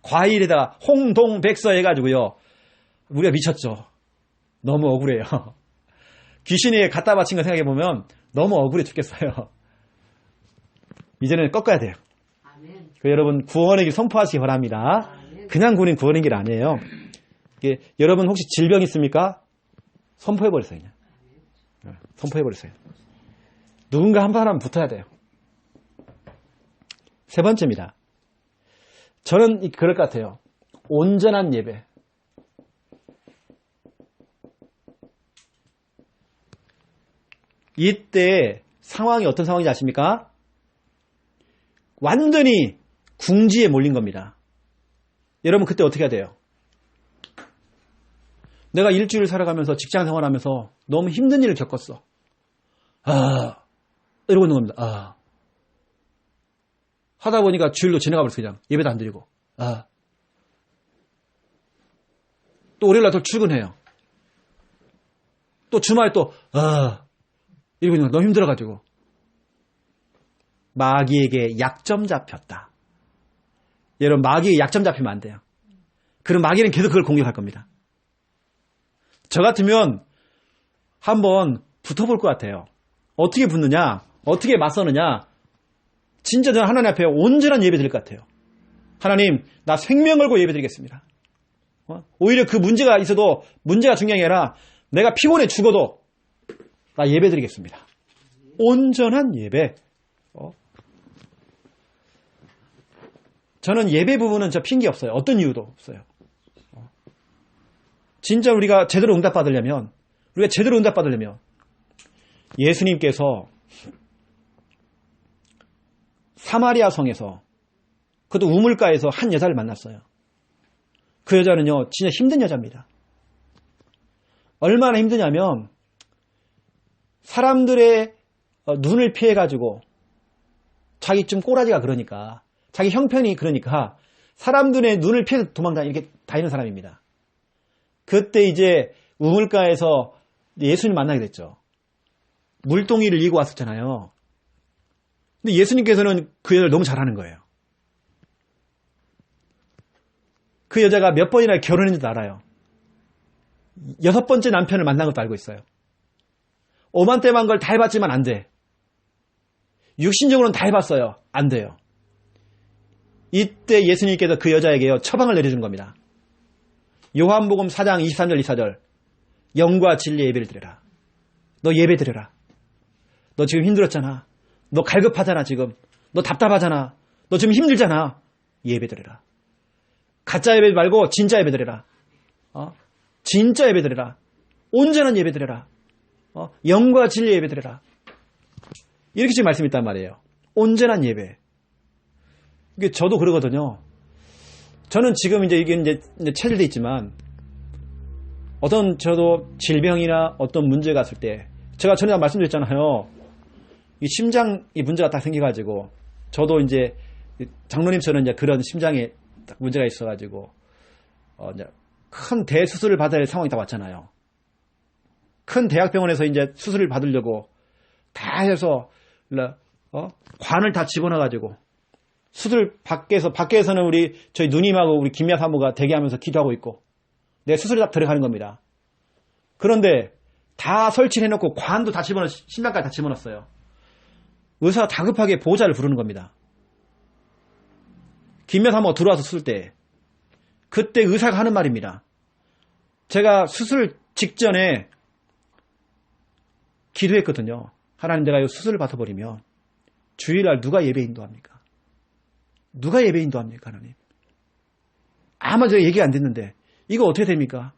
과일에다가 홍동백서 해가지고요. 우리가 미쳤죠. 너무 억울해요. 귀신이 갖다 바친 거 생각해보면 너무 억울해 죽겠어요. 이제는 꺾어야 돼요. 여러분 구원의 길 선포하시기 바랍니다. 그냥 구원의 길 아니에요. 여러분 혹시 질병 있습니까? 선포해버렸어요. 그냥. 선포해버렸어요. 누군가 한 사람 붙어야 돼요. 세 번째입니다. 저는 그럴 것 같아요. 온전한 예배. 이때 상황이 어떤 상황인지 아십니까? 완전히 궁지에 몰린 겁니다. 여러분 그때 어떻게 해야 돼요? 내가 일주일 살아가면서 직장 생활하면서 너무 힘든 일을 겪었어. 이러고 있는 겁니다. 하다 보니까 주일로 지나가 버렸어 그냥. 예배도 안 드리고. 또 월요일날 또 출근해요. 또 주말에 또 이러고 있는 거 너무 힘들어가지고. 마귀에게 약점 잡혔다. 여러분 마귀에게 약점 잡히면 안 돼요. 그럼 마귀는 계속 그걸 공격할 겁니다. 저 같으면 한번 붙어볼 것 같아요. 어떻게 붙느냐? 어떻게 맞서느냐? 진짜 저는 하나님 앞에 온전한 예배 드릴 것 같아요. 하나님, 나 생명 걸고 예배 드리겠습니다. 오히려 그 문제가 있어도 문제가 중요한 게 아니라 내가 피곤해 죽어도 나 예배 드리겠습니다. 온전한 예배. 저는 예배 부분은 저 핑계 없어요. 어떤 이유도 없어요. 진짜 우리가 제대로 응답받으려면 예수님께서 사마리아 성에서 그것도 우물가에서 한 여자를 만났어요. 그 여자는요 진짜 힘든 여자입니다. 얼마나 힘드냐면 사람들의 눈을 피해가지고 자기 좀 꼬라지가 그러니까 자기 형편이 그러니까 사람들의 눈을 피해서 이렇게 다니는 사람입니다. 그때 이제 우물가에서 예수님 만나게 됐죠. 물동이를 이고 왔었잖아요. 근데 예수님께서는 그 여자를 너무 잘하는 거예요. 그 여자가 몇 번이나 결혼했는지도 알아요. 6번째 남편을 만난 것도 알고 있어요. 오만때만 걸 다 해봤지만 안 돼. 육신적으로는 다 해봤어요. 안 돼요. 이때 예수님께서 그 여자에게요 처방을 내려준 겁니다. 요한복음 4장 23절 24절 영과 진리의 예배를 드려라. 너 예배 드려라. 너 지금 힘들었잖아. 너 갈급하잖아 지금. 너 답답하잖아. 너 지금 힘들잖아. 예배 드려라. 가짜 예배 말고 진짜 예배 드려라. 진짜 예배 드려라. 온전한 예배 드려라. 영과 진리 예배 드려라. 이렇게 지금 말씀이 있단 말이에요. 온전한 예배. 이게 저도 그러거든요. 저는 지금 이제 이게 이제 체질돼 있지만 어떤 저도 질병이나 어떤 문제가 있을 때 제가 전에 말씀드렸잖아요. 이 심장 이 문제가 딱 생겨가지고 저도 이제 장로님처럼 이제 그런 심장에 딱 문제가 있어가지고 이제 큰 대수술을 받아야 할 상황이 다 왔잖아요. 큰 대학병원에서 이제 수술을 받으려고 다 해서 관을 다 집어넣어가지고 수술 밖에서는 저희 누님하고 우리 김야 사모가 대기하면서 기도하고 있고 내 수술이 딱 들어가는 겁니다. 그런데 다 설치해놓고 관도 다 심장까지 다 집어넣었어요. 의사가 다급하게 보호자를 부르는 겁니다. 김야 사모가 들어와서 수술 때 그때 의사가 하는 말입니다. 제가 수술 직전에 기도했거든요. 하나님, 내가 이 수술을 받아버리면 주일날 누가 예배 인도합니까? 누가 예배 인도합니까, 하나님? 아마 제가 얘기가 안 됐는데 이거 어떻게 됩니까?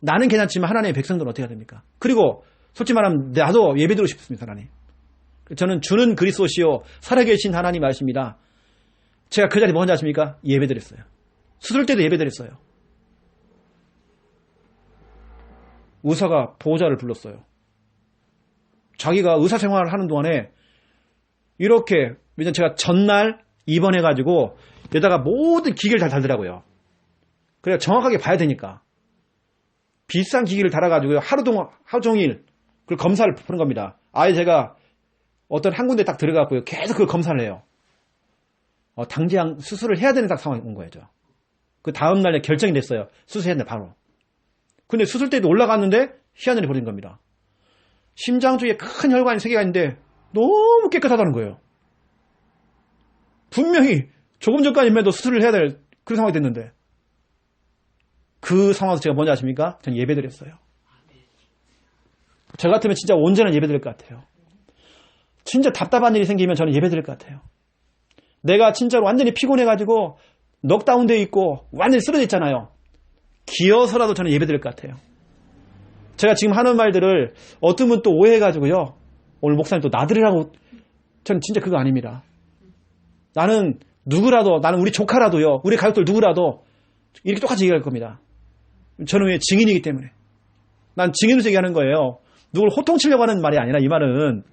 나는 괜찮지만 하나님의 백성들은 어떻게 해야 됩니까? 그리고 솔직히 말하면 나도 예배드리고 싶습니다, 하나님. 저는 주는 그리스도시요 살아계신 하나님 아십니다. 제가 그 자리에 뭐 혼자 하십니까? 예배드렸어요. 수술 때도 예배드렸어요. 의사가 보호자를 불렀어요. 자기가 의사생활을 하는 동안에 이렇게, 왜냐면 제가 전날 입원해가지고 여기다가 모든 기계를 다 달더라고요. 그래야 정확하게 봐야 되니까. 비싼 기기를 달아가지고 하루 종일 그걸 검사를 푸는 겁니다. 아예 제가 어떤 한 군데 딱 들어갔고요. 계속 그걸 검사를 해요. 당장 수술을 해야 되는 딱 상황이 온 거예요. 그 다음날에 결정이 됐어요. 수술해야 돼, 바로. 근데 수술 때도 올라갔는데 희한한 일이 벌어진 겁니다. 심장 쪽에 큰 혈관이 3개가 있는데 너무 깨끗하다는 거예요. 분명히 조금 전까지만 해도 수술을 해야 될 그런 상황이 됐는데 그 상황에서 제가 뭔지 아십니까? 전 예배드렸어요. 저 같으면 진짜 온전한 예배드릴 것 같아요. 진짜 답답한 일이 생기면 저는 예배드릴 것 같아요. 내가 진짜로 완전히 피곤해가지고 넉다운되어 있고 완전히 쓰러져 있잖아요. 기어서라도 저는 예배드릴 것 같아요. 제가 지금 하는 말들을 어떤 분 또 오해해가지고요. 오늘 목사님 또 나들이라고. 저는 진짜 그거 아닙니다. 나는 누구라도, 나는 우리 조카라도요. 우리 가족들 누구라도 이렇게 똑같이 얘기할 겁니다. 저는 왜 증인이기 때문에. 난 증인으로서 얘기하는 거예요. 누굴 호통치려고 하는 말이 아니라 이 말은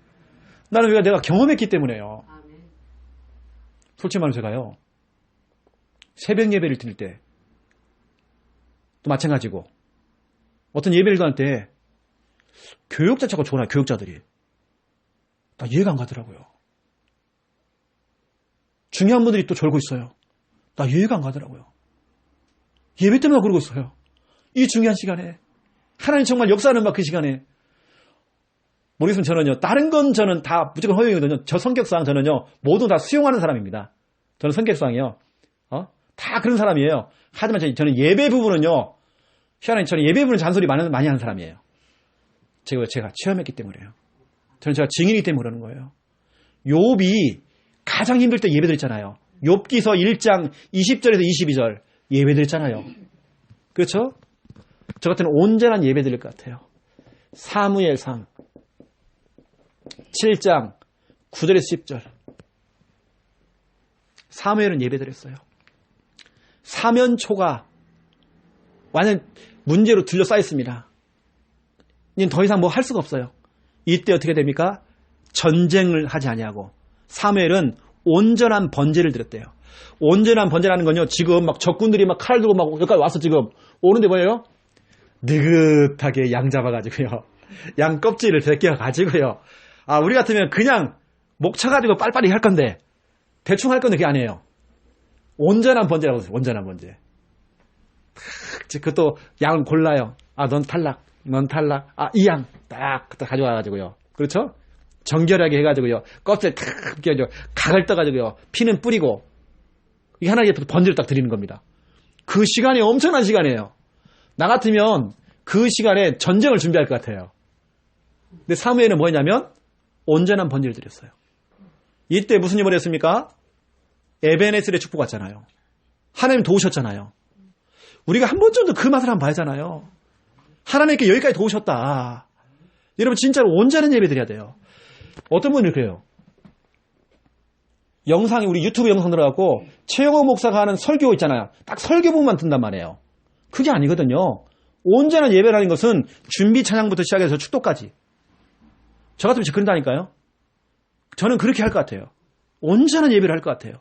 나는 왜 내가 경험했기 때문에요. 솔직히 말하면 제가요. 새벽 예배를 드릴 때 또 마찬가지고 어떤 예배를 드릴 때 교육자 자꾸 좋아요. 교육자들이. 나 이해가 안 가더라고요. 중요한 분들이 또 졸고 있어요. 나 이해가 안 가더라고요. 예배 때문에 그러고 있어요. 이 중요한 시간에. 하나님 정말 역사하는 막 그 시간에. 모르겠으면 저는요. 다른 건 저는 다 무조건 허용이거든요. 저 성격상 저는요. 모두 다 수용하는 사람입니다. 저는 성격상이요. 다 그런 사람이에요. 하지만 저는 예배 부분은요. 희한하게 저는 예배 부분은 잔소리 많이 하는 사람이에요. 제가 체험했기 때문에요. 저는 제가 증인이기 때문에 그러는 거예요. 욥이 가장 힘들 때 예배 드렸잖아요. 욥기서 1장 20절에서 22절 예배 드렸잖아요. 그렇죠? 저 같은 온전한 예배 드릴 것 같아요. 사무엘상 7장 9절에서 10절. 사무엘은 예배 드렸어요. 사면초가 완전 문제로 둘러싸여 있습니다. 이제 더 이상 뭐 할 수가 없어요. 이때 어떻게 됩니까? 전쟁을 하지 아니하고 사무엘은 온전한 번제를 드렸대요. 온전한 번제라는 건요. 지금 막 적군들이 막 칼 들고 막 여기까지 와서 지금 오는데 뭐예요? 느긋하게 양 잡아가지고요. 양 껍질을 벗겨가지고요. 우리 같으면 그냥 목 쳐가지고 빨리빨리 할 건데 대충 할 건데 그게 아니에요. 온전한 번제라고 했어요. 온전한 번제. 그것도 양을 골라요. 넌 탈락. 넌 탈락. 이 양 딱 가져와가지고요. 그렇죠? 정결하게 해가지고요. 껍질 탁 벗겨가지고 각을 떠가지고요. 피는 뿌리고 이게 하나의 번제를 딱 드리는 겁니다. 그 시간이 엄청난 시간이에요. 나 같으면 그 시간에 전쟁을 준비할 것 같아요. 근데 사무엘은 뭐였냐면 온전한 번제를 드렸어요. 이때 무슨 일을 했습니까? 에베네셀의 축복 왔잖아요. 하나님 도우셨잖아요. 우리가 한 번쯤도 그 맛을 한번 봐야잖아요. 하나님께 여기까지 도우셨다. 여러분 진짜로 온전한 예배 드려야 돼요. 어떤 분이 그래요. 영상이 우리 유튜브 영상 들어가고 최영호 목사가 하는 설교 있잖아요. 딱 설교 부분만 든단 말이에요. 그게 아니거든요. 온전한 예배라는 것은 준비 찬양부터 시작해서 축도까지. 저 같으면 그런다니까요. 저는 그렇게 할 것 같아요. 온전한 예배를 할 것 같아요.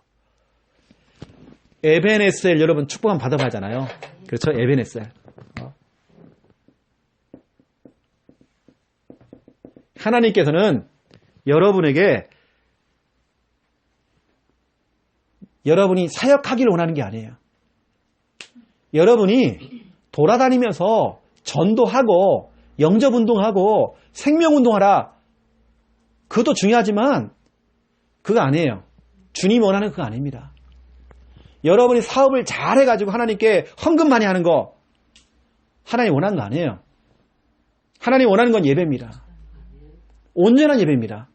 에베네셀 여러분 축복 한번 받아봐야잖아요. 그렇죠? 에베네셀. 하나님께서는 여러분에게 여러분이 사역하기를 원하는 게 아니에요. 여러분이 돌아다니면서 전도하고 영접운동하고 생명운동하라. 그것도 중요하지만 그거 아니에요. 주님이 원하는 그거 아닙니다. 여러분이 사업을 잘해가지고 하나님께 헌금 많이 하는 거 하나님 원하는 거 아니에요. 하나님 원하는 건 예배입니다. 온전한 예배입니다.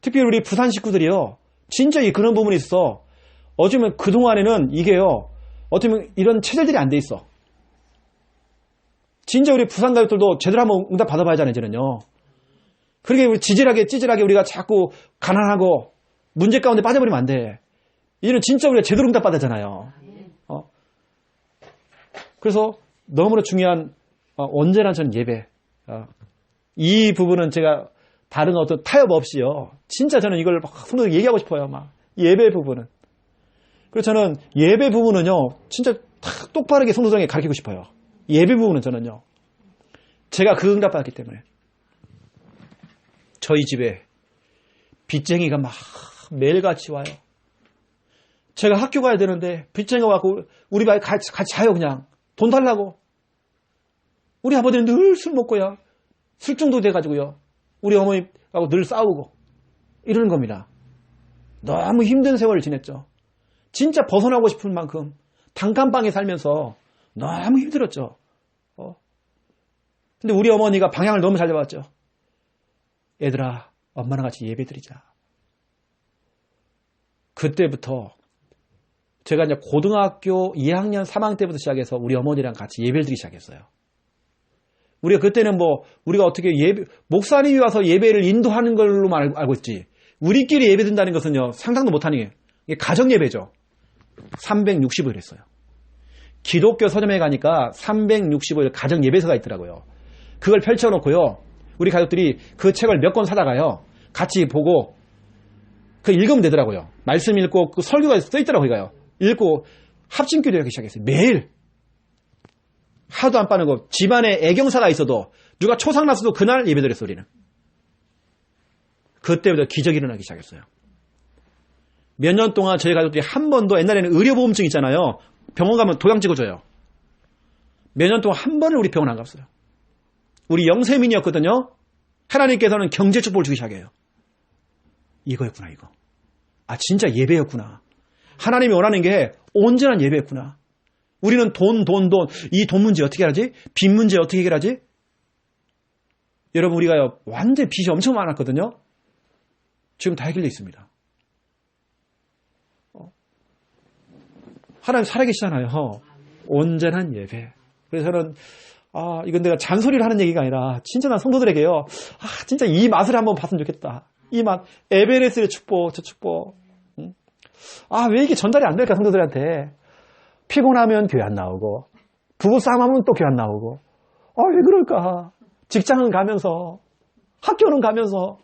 특별히 우리 부산 식구들이요. 진짜 그런 부분이 있어. 어쩌면 그동안에는 이게요. 어쩌면 이런 체질들이 안 돼 있어. 진짜 우리 부산 가족들도 제대로 한번 응답 받아봐야잖아요. 이제는요. 그렇게 우리 찌질하게 우리가 자꾸 가난하고 문제 가운데 빠져버리면 안 돼. 이제는 진짜 우리가 제대로 응답 받았잖아요. 그래서 너무나 중요한 온전한 전 예배. 이 부분은 제가 다른 어떤 타협 없이요. 진짜 저는 이걸 막 성도들 얘기하고 싶어요. 막 예배 부분은. 그래서 저는 예배 부분은요. 진짜 똑바르게 성도들에게 가르치고 싶어요. 예배 부분은 저는요. 제가 그 응답 받았기 때문에. 저희 집에 빚쟁이가 막 매일같이 와요. 제가 학교 가야 되는데 빚쟁이가 와서 우리 집에 같이 자요 그냥. 돈 달라고. 우리 아버지는 늘 술 먹고요. 술 중독 돼가지고요. 우리 어머니하고 늘 싸우고 이러는 겁니다. 너무 힘든 세월을 지냈죠. 진짜 벗어나고 싶은 만큼 단칸방에 살면서 너무 힘들었죠. 근데 우리 어머니가 방향을 너무 잘 잡았죠. 얘들아, 엄마랑 같이 예배 드리자. 그때부터 제가 이제 고등학교 2학년 3학년 때부터 시작해서 우리 어머니랑 같이 예배를 드리기 시작했어요. 우리가 그때는 우리가 어떻게 목사님이 와서 예배를 인도하는 걸로만 알고 있지. 우리끼리 예배 드린다는 것은요, 상상도 못하는 게, 이게 가정예배죠. 365일 했어요. 기독교 서점에 가니까 365일 가정예배서가 있더라고요. 그걸 펼쳐놓고요, 우리 가족들이 그 책을 몇 권 사다가요, 같이 보고, 읽으면 되더라고요. 말씀 읽고, 그 설교가 써있더라고요, 이거요. 읽고, 합심기도 하기 시작했어요. 매일. 하도 안 빠르고 집안에 애경사가 있어도 누가 초상났어도 그날 예배드렸어 우리는. 그때부터 기적이 일어나기 시작했어요. 몇 년 동안 저희 가족들이 한 번도 옛날에는 의료보험증 있잖아요. 병원 가면 도장 찍어줘요. 몇 년 동안 한 번을 우리 병원 안 갔어요. 우리 영세민이었거든요. 하나님께서는 경제 축복을 주기 시작해요. 이거였구나 이거. 아 진짜 예배였구나. 하나님이 원하는 게 온전한 예배였구나. 우리는 돈. 이 돈 문제 어떻게 하지? 빚 문제 어떻게 해결하지? 여러분, 우리가요, 완전 빚이 엄청 많았거든요? 지금 다 해결되어 있습니다. 하나님 살아계시잖아요. 온전한 예배. 그래서 저는, 이건 내가 잔소리를 하는 얘기가 아니라, 진짜 난 성도들에게요, 진짜 이 맛을 한번 봤으면 좋겠다. 이 맛, 에베레스의 축복, 저 축복. 왜 이게 전달이 안 될까, 성도들한테. 피곤하면 교회 안 나오고 부부싸움하면 또 교회 안 나오고 왜 그럴까? 직장은 가면서 학교는 가면서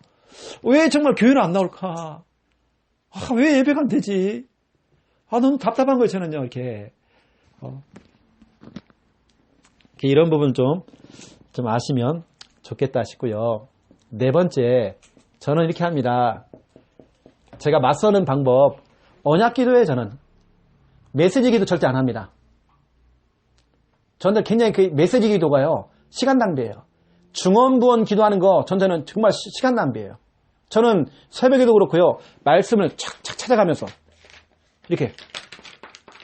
왜 정말 교회는 안 나올까? 왜 예배가 안 되지? 너무 답답한 거예요 저는요. 이렇게 이런 부분 좀 아시면 좋겠다 싶고요. 네 번째, 저는 이렇게 합니다. 제가 맞서는 방법, 언약기도에 저는 메시지 기도 절대 안 합니다. 저는 굉장히 그 메시지 기도가요, 시간 낭비예요. 중언부언 기도하는 거, 저는 정말 시간 낭비예요. 저는 새벽에도 그렇고요, 말씀을 착착 찾아가면서, 이렇게,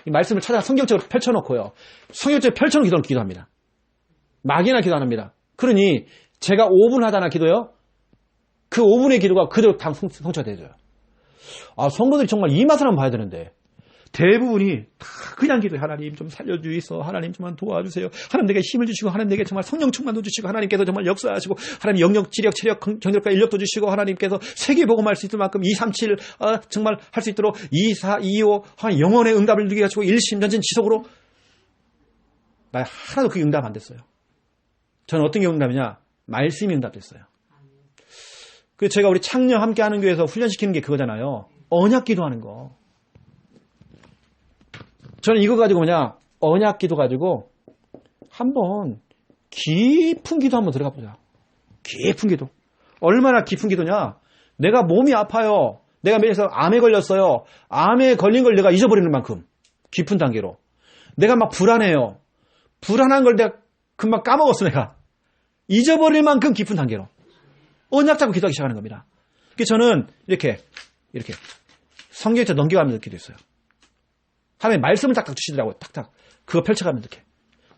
이 말씀을 성경책으로 펼쳐놓고요, 성경책을 펼쳐놓은 기도합니다. 막이나 기도 안 합니다. 그러니, 제가 5분 하다나 기도요, 그 5분의 기도가 그대로 다 성취가 되죠. 성도들이 정말 이 맛을 한번 봐야 되는데, 대부분이 다 그냥 기도해. 하나님 좀 살려주이소. 하나님 좀만 도와주세요. 하나님 내게 힘을 주시고 하나님 내게 정말 성령 충만도 주시고 하나님께서 정말 역사하시고 하나님 영역, 지력, 체력, 경력과 인력도 주시고 하나님께서 세계 복음할 수 있을 만큼 237 정말 할 수 있도록 24, 25 하나님 영혼의 응답을 누리게 하시고 일심전진 지속으로 나 하나도 그게 응답 안 됐어요. 저는 어떤 게 응답이냐? 말씀이 응답됐어요. 그래서 제가 우리 창녀 함께하는 교회에서 훈련시키는 게 그거잖아요. 언약 기도하는 거. 저는 이거 가지고 언약 기도 가지고 한번 깊은 기도 한번 들어가 보자. 깊은 기도. 얼마나 깊은 기도냐? 내가 몸이 아파요. 내가 매일 암에 걸렸어요. 암에 걸린 걸 내가 잊어버리는 만큼 깊은 단계로. 내가 막 불안해요. 불안한 걸 내가 금방 까먹었어, 내가. 잊어버릴 만큼 깊은 단계로. 언약 잡고 기도하기 시작하는 겁니다. 그래서 저는 이렇게 성경에 넘겨가면서 기도했어요. 하나님 말씀을 딱딱 주시더라고요. 탁탁. 그거 펼쳐가면 이렇게.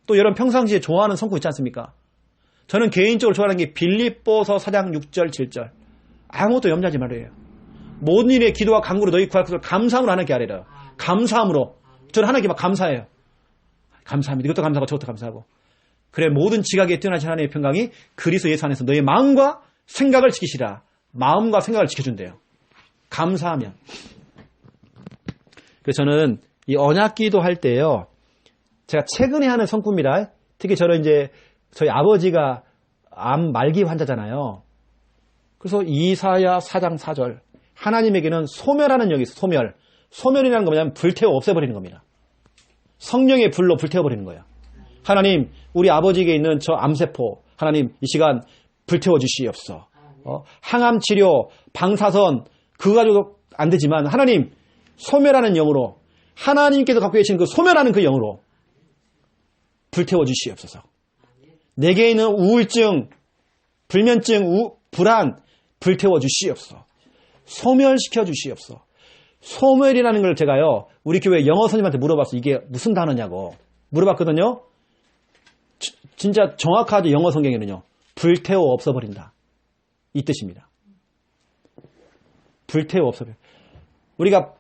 또 여러분 평상시에 좋아하는 성구 있지 않습니까? 저는 개인적으로 좋아하는 게 빌립보서 4장 6절 7절. 아무것도 염려하지 말아요. 모든 일에 기도와 간구로 너희 구할 것을 감사함으로 하나님께 아뢰라. 감사함으로. 저는 하나님께 막 감사해요. 감사합니다. 이것도 감사하고 저것도 감사하고. 그래 모든 지각에 뛰어나신 하나님의 평강이 그리스도 예수 안에서 너의 마음과 생각을 지키시라. 마음과 생각을 지켜준대요. 감사하면. 그래서 저는 이 언약 기도할 때요. 제가 최근에 하는 성구입니다. 특히 저는 이제 저희 아버지가 암 말기 환자잖아요. 그래서 이사야 4장 4절. 하나님에게는 소멸하는 영이 있어요. 소멸. 소멸이라는 건 뭐냐면 불태워 없애버리는 겁니다. 성령의 불로 불태워버리는 거예요. 하나님, 우리 아버지에게 있는 저 암세포, 하나님, 이 시간 불태워 주시옵소서. 항암 치료, 방사선, 그거 가지고 안 되지만, 하나님, 소멸하는 영으로, 하나님께서 갖고 계신 그 소멸하는 그 영으로 불태워 주시옵소서. 내게 있는 우울증, 불면증, 불안, 불태워 주시옵소서. 소멸시켜 주시옵소서. 소멸이라는 걸 제가요, 우리 교회 영어 선생님한테 물어봤어요. 이게 무슨 단어냐고. 물어봤거든요. 진짜 정확하죠. 영어 성경에는요. 불태워 없어버린다. 이 뜻입니다. 불태워 없어버린다. 우리가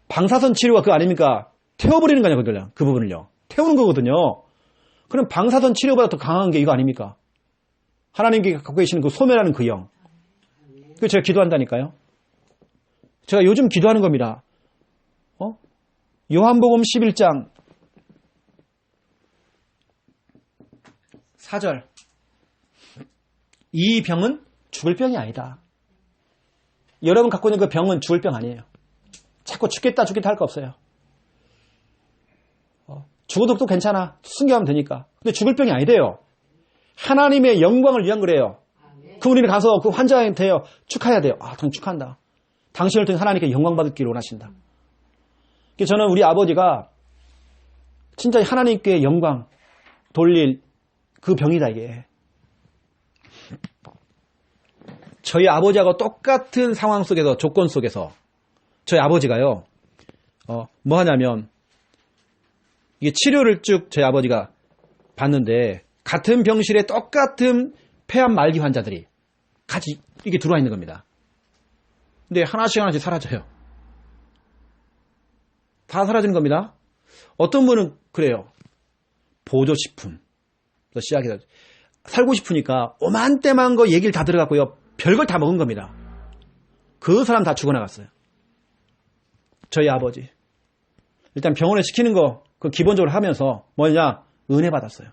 방사선 치료가 그거 아닙니까? 태워버리는 거냐, 그 부분을요. 태우는 거거든요. 그럼 방사선 치료보다 더 강한 게 이거 아닙니까? 하나님께 갖고 계시는 그 소멸하는 그 영. 그래서 제가 기도한다니까요. 제가 요즘 기도하는 겁니다. 요한복음 11장 4절. 이 병은 죽을 병이 아니다. 여러분 갖고 있는 그 병은 죽을 병 아니에요. 자꾸 죽겠다 할 거 없어요. 죽어도 또 괜찮아. 순교하면 되니까. 근데 죽을 병이 아니래요. 하나님의 영광을 위한 거래요. 그럼 우리는 가서 그 환자한테요. 축하해야 돼요. 당신 축하한다. 당신을 통해 하나님께 영광 받기를 원하신다. 그래서 저는 우리 아버지가 진짜 하나님께 영광 돌릴 그 병이다, 이게. 저희 아버지하고 똑같은 상황 속에서, 조건 속에서, 저희 아버지가요, 뭐 하냐면, 이게 치료를 쭉 저희 아버지가 봤는데, 같은 병실에 똑같은 폐암 말기 환자들이 같이 이게 들어와 있는 겁니다. 근데 하나씩 사라져요. 다 사라지는 겁니다. 어떤 분은 그래요. 보조식품. 시작해서 살고 싶으니까 오만때만 거 얘기를 다 들어갔고요. 별걸 다 먹은 겁니다. 그 사람 다 죽어나갔어요. 저희 아버지. 일단 병원에 시키는 거 그 기본적으로 하면서 뭐냐? 은혜 받았어요.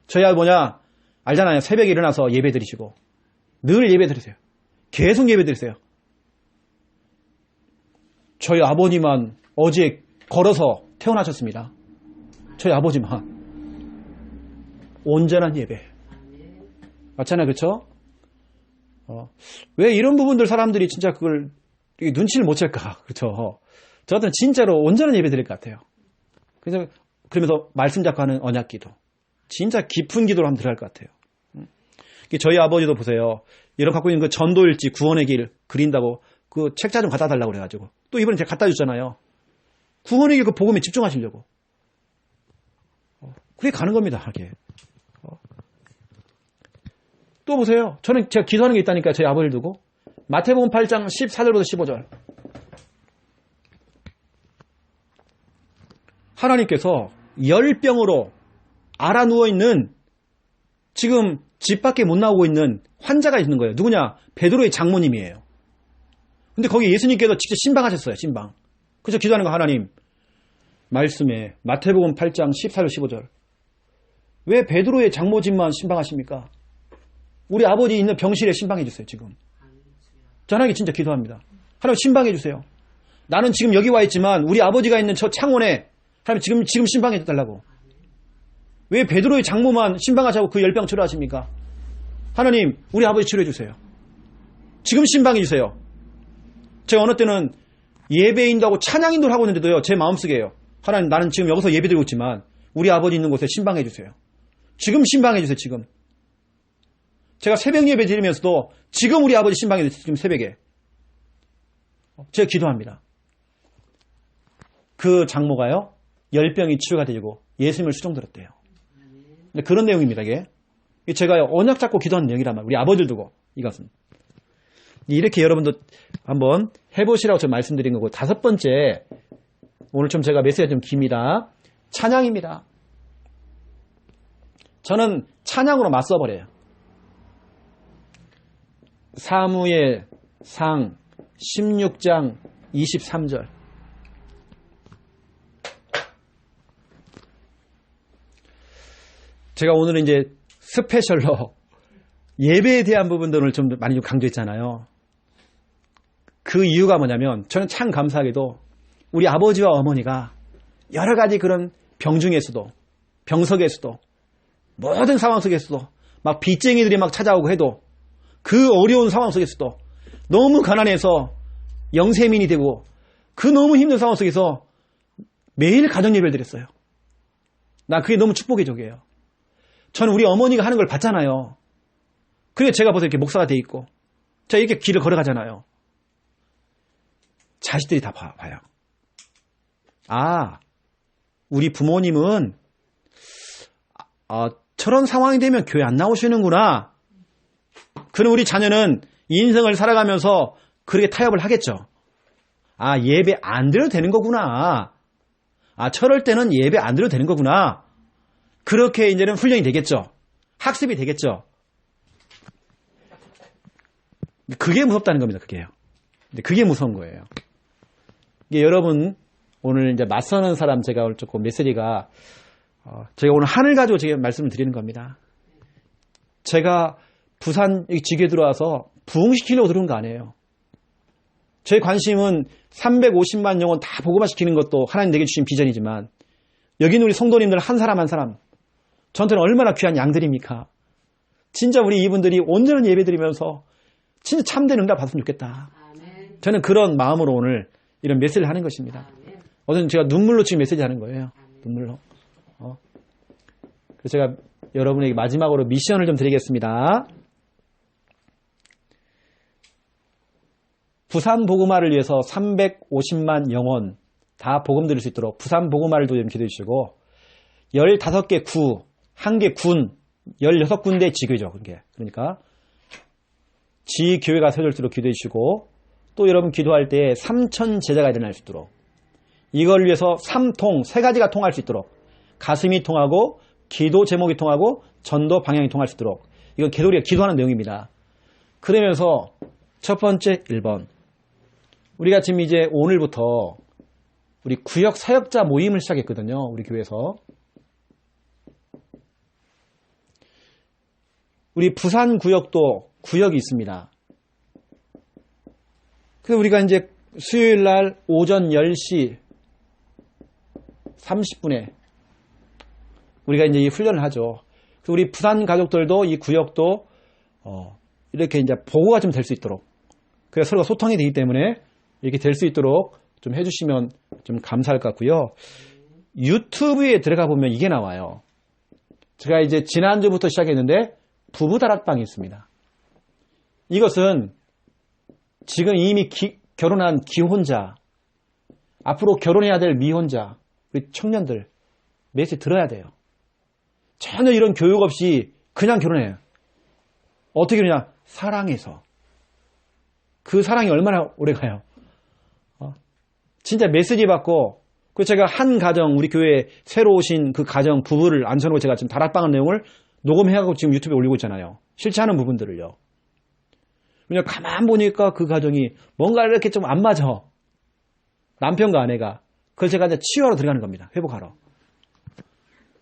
저희 아버지 알잖아요. 새벽에 일어나서 예배 드리시고 늘 예배 드리세요. 계속 예배 드리세요. 저희 아버님만 어제 걸어서 태어나셨습니다. 저희 아버지만 온전한 예배. 맞잖아요. 그렇죠? 왜 이런 부분들 사람들이 진짜 그걸 눈치를 못 챌까? 그렇죠? 저한테는 진짜로 온전한 예배 드릴 것 같아요. 그래서 그러면서 말씀 잡고 하는 언약 기도. 진짜 깊은 기도를 한번 들어갈 것 같아요. 저희 아버지도 보세요. 이런 갖고 있는 그 전도일지 구원의 길 그린다고 그 책자 좀 갖다 달라고 그래가지고 또 이번에 제가 갖다 줬잖아요. 구원의 길 그 복음에 집중하시려고. 그게 가는 겁니다. 이렇게. 또 보세요. 저는 제가 기도하는 게 있다니까요. 저희 아버지를 두고. 마태복음 8장 14절부터 15절. 하나님께서 열병으로 알아 누워있는 지금 집 밖에 못 나오고 있는 환자가 있는 거예요. 누구냐? 베드로의 장모님이에요. 근데 거기 예수님께서 직접 신방하셨어요. 신방. 그래서 기도하는 거 하나님. 말씀에 마태복음 8장 14절 15절. 왜 베드로의 장모집만 신방하십니까? 우리 아버지 있는 병실에 신방해 주세요. 지금. 저 하나님께 진짜 기도합니다. 하나님 신방해 주세요. 나는 지금 여기 와 있지만 우리 아버지가 있는 저 창원에 하나님 지금 신방해 달라고. 왜 베드로의 장모만 신방하자고 그 열병 치료하십니까? 하나님 우리 아버지 치료해 주세요. 지금 신방해 주세요. 제가 어느 때는 예배인도 하고 찬양인도 하고 있는데도요. 제 마음속에요. 하나님 나는 지금 여기서 예배 드리고 있지만 우리 아버지 있는 곳에 신방해 주세요. 지금 신방해 주세요. 지금. 제가 새벽 예배 드리면서도 지금 우리 아버지 신방해 주세요. 지금 새벽에. 제가 기도합니다. 그 장모가요. 열병이 치유가 되고 예수님을 수종들었대요. 그런 내용입니다. 이게. 제가 언약 잡고 기도하는 내용이란 말이에요. 우리 아버지를 두고 이것은. 이렇게 여러분도 한번 해보시라고 제가 말씀드린 거고, 다섯 번째, 오늘 좀 제가 메시지가 좀 깁니다. 찬양입니다. 저는 찬양으로 맞서버려요. 사무엘상 16장 23절. 제가 오늘은 이제 스페셜로 예배에 대한 부분들을 좀 많이 강조했잖아요. 그 이유가 뭐냐면 저는 참 감사하게도 우리 아버지와 어머니가 여러 가지 그런 병 중에서도, 병석에서도, 모든 상황 속에서도 막 빚쟁이들이 막 찾아오고 해도 그 어려운 상황 속에서도 너무 가난해서 영세민이 되고 그 너무 힘든 상황 속에서 매일 가정예배를 드렸어요. 난 그게 너무 축복의 적이에요. 저는 우리 어머니가 하는 걸 봤잖아요. 그래서 제가 벌써 이렇게 목사가 돼 있고 제가 이렇게 길을 걸어가잖아요. 자식들이 다 봐요. 아, 우리 부모님은 저런 상황이 되면 교회 안 나오시는구나. 그럼 우리 자녀는 인생을 살아가면서 그렇게 타협을 하겠죠. 아, 예배 안 드려도 되는 거구나. 아, 저럴 때는 예배 안 드려도 되는 거구나. 그렇게 이제는 훈련이 되겠죠. 학습이 되겠죠. 그게 무섭다는 겁니다. 그게요. 그게 무서운 거예요. 이게 여러분 오늘 이제 맞서는 사람 제가 오늘 조금 메시지가 제가 오늘 하늘 가지고 제가 말씀을 드리는 겁니다. 제가 부산 지교에 들어와서 부흥시키려고 들어온 거 아니에요. 제 관심은 350만 영혼 다 복음화시키는 것도 하나님 내게 주신 비전이지만 여기는 우리 성도님들 한 사람 한 사람 저한테는 얼마나 귀한 양들입니까? 진짜 우리 이분들이 온전한 예배 드리면서 진짜 참된 응답 받았으면 좋겠다. 아멘. 저는 그런 마음으로 오늘 이런 메시지를 하는 것입니다. 어제는 제가 눈물로 지금 메시지 하는 거예요. 아멘. 눈물로. 그래서 제가 여러분에게 마지막으로 미션을 좀 드리겠습니다. 부산 복음화를 위해서 350만 영혼 다 복음 들을 수 있도록 부산 복음화를 좀 기도해 주시고 15개 구, 1개 군, 16군데 지교죠. 그러니까 지교회가 세워질 수 있도록 기도해 주시고 또 여러분 기도할 때 3,000 제자가 일어날 수 있도록 이걸 위해서 3통, 3가지가 통할 수 있도록 가슴이 통하고 기도 제목이 통하고 전도 방향이 통할 수 있도록 이건 우리가 기도하는 내용입니다. 그러면서 첫 번째 1번 우리가 지금 이제 오늘부터 우리 구역 사역자 모임을 시작했거든요. 우리 교회에서. 우리 부산 구역도 구역이 있습니다. 그래서 우리가 이제 수요일 날 오전 10시 30분에 우리가 이제 이 훈련을 하죠. 그래서 우리 부산 가족들도 이 구역도 이렇게 이제 보고가 좀 될 수 있도록 그래서 서로가 소통이 되기 때문에 이렇게 될 수 있도록 좀 해주시면 좀 감사할 것 같고요. 유튜브에 들어가 보면 이게 나와요. 제가 이제 지난주부터 시작했는데 부부 다락방이 있습니다. 이것은 지금 이미 결혼한 기혼자, 앞으로 결혼해야 될 미혼자, 우리 청년들 메시지 들어야 돼요. 전혀 이런 교육 없이 그냥 결혼해요. 어떻게 그러냐? 사랑해서. 그 사랑이 얼마나 오래 가요? 진짜 메시지 받고 그래서 제가 한 가정, 우리 교회에 새로 오신 그 가정 부부를 앉혀놓고 제가 지금 다락방한 내용을 녹음해가지고 지금 유튜브에 올리고 있잖아요. 실제 하는 부분들을요. 그냥 가만 보니까 그 가정이 뭔가 이렇게 좀 안 맞아. 남편과 아내가. 그걸 제가 이제 치유하러 들어가는 겁니다. 회복하러.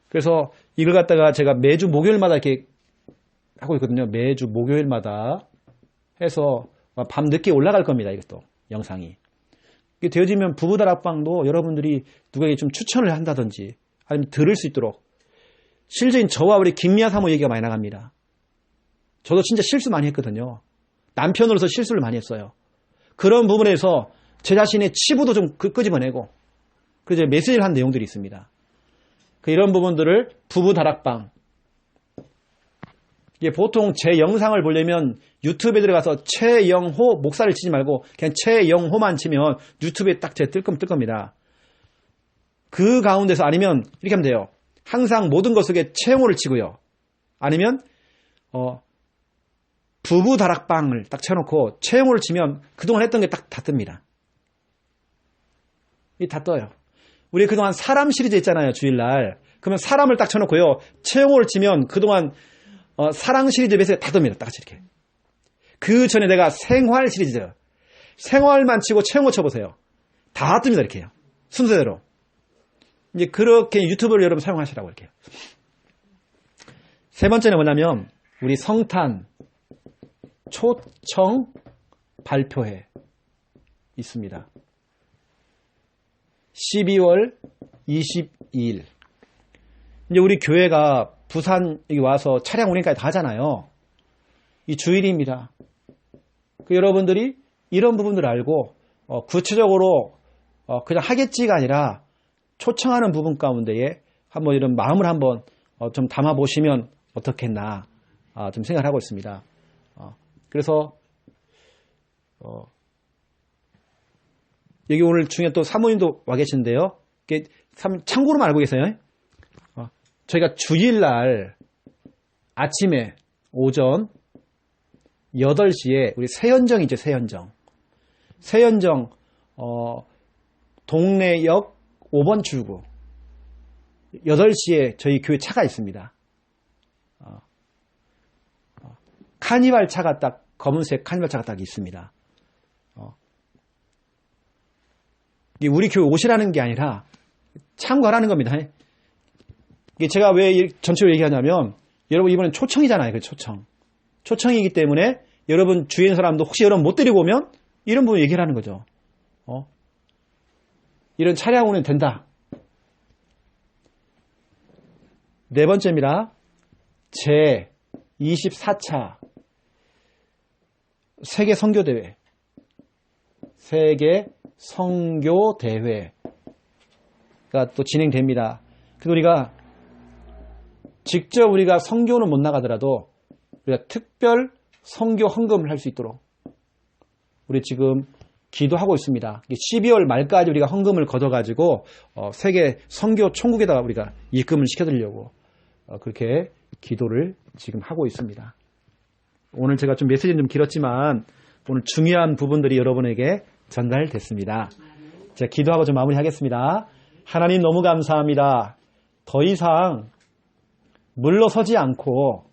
그래서 이걸 갖다가 제가 매주 목요일마다 이렇게 하고 있거든요. 매주 목요일마다 해서 밤 늦게 올라갈 겁니다. 이것도 영상이. 이게 되어지면 부부다락방도 여러분들이 누구에게 좀 추천을 한다든지 아니면 들을 수 있도록. 실제인 저와 우리 김미아 사모 얘기가 많이 나갑니다. 저도 진짜 실수 많이 했거든요. 남편으로서 실수를 많이 했어요. 그런 부분에서 제 자신의 치부도 좀 끄집어내고 그래서 메시지를 한 내용들이 있습니다. 이런 부분들을 부부다락방. 이게 보통 제 영상을 보려면 유튜브에 들어가서 최영호 목사를 치지 말고 그냥 최영호만 치면 유튜브에 딱 제 뜰 겁니다. 그 가운데서 아니면 이렇게 하면 돼요. 항상 모든 것 속에 최영호를 치고요. 아니면 부부 다락방을 딱 쳐놓고 최영호를 치면 그동안 했던 게 딱 다 뜹니다. 이 다 떠요. 우리 그동안 사람 시리즈 했잖아요. 주일날. 그러면 사람을 딱 쳐놓고요. 최영호를 치면 그동안 사랑 시리즈 에서 다 뜹니다. 딱 이렇게. 그 전에 내가 생활 시리즈. 생활만 치고 최영호 쳐보세요. 다 뜹니다. 이렇게요. 순서대로. 이제 그렇게 유튜브를 여러분 사용하시라고 이렇게. 세 번째는 뭐냐면 우리 성탄 초청 발표회 있습니다. 12월 22일. 이제 우리 교회가 부산 여기 와서 차량 운행까지 다 하잖아요. 이 주일입니다. 여러분들이 이런 부분들을 알고 구체적으로 그냥 하겠지가 아니라 초청하는 부분 가운데에 한번 이런 마음을 한번 좀 담아보시면 어떻겠나 좀 생각을 하고 있습니다. 그래서 여기 오늘 중에 또 사모님도 와 계신데요. 참고로만 알고 계세요. 저희가 주일날 아침에 오전 8시에 우리 세현정이죠. 세현정 동래역 5번 출구 8시에 저희 교회 차가 있습니다. 카니발 차가 딱 검은색 카니발 차가 딱 있습니다. 우리 교회 오시라는 게 아니라 참고하라는 겁니다. 이게 제가 왜 전체로 얘기하냐면 여러분 이번엔 초청이잖아요. 그 초청이기 때문에 여러분 주위에 있는 사람도 혹시 여러분 못 데리고 오면 이런 부분 얘기를 하는 거죠. 이런 차량 운행 된다. 네 번째입니다. 제 24차 세계 선교대회. 세계 선교대회가 또 진행됩니다. 그래서 우리가 직접 우리가 선교는 못 나가더라도 우리가 특별 선교 헌금을 할 수 있도록 우리 지금 기도하고 있습니다. 12월 말까지 우리가 헌금을 걷어가지고 세계 선교 총국에다가 우리가 입금을 시켜드리려고 그렇게 기도를 지금 하고 있습니다. 오늘 제가 좀 메시지는 좀 길었지만 오늘 중요한 부분들이 여러분에게 전달됐습니다. 제가 기도하고 좀 마무리하겠습니다. 하나님 너무 감사합니다. 더 이상 물러서지 않고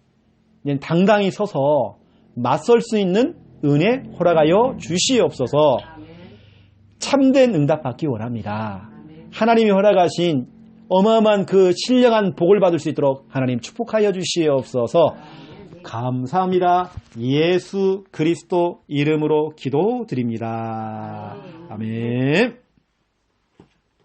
당당히 서서 맞설 수 있는 은혜 허락하여 주시옵소서. 참된 응답 받기 원합니다. 하나님이 허락하신 어마어마한 그 신령한 복을 받을 수 있도록 하나님 축복하여 주시옵소서. 감사합니다. 예수 그리스도 이름으로 기도드립니다. 아멘.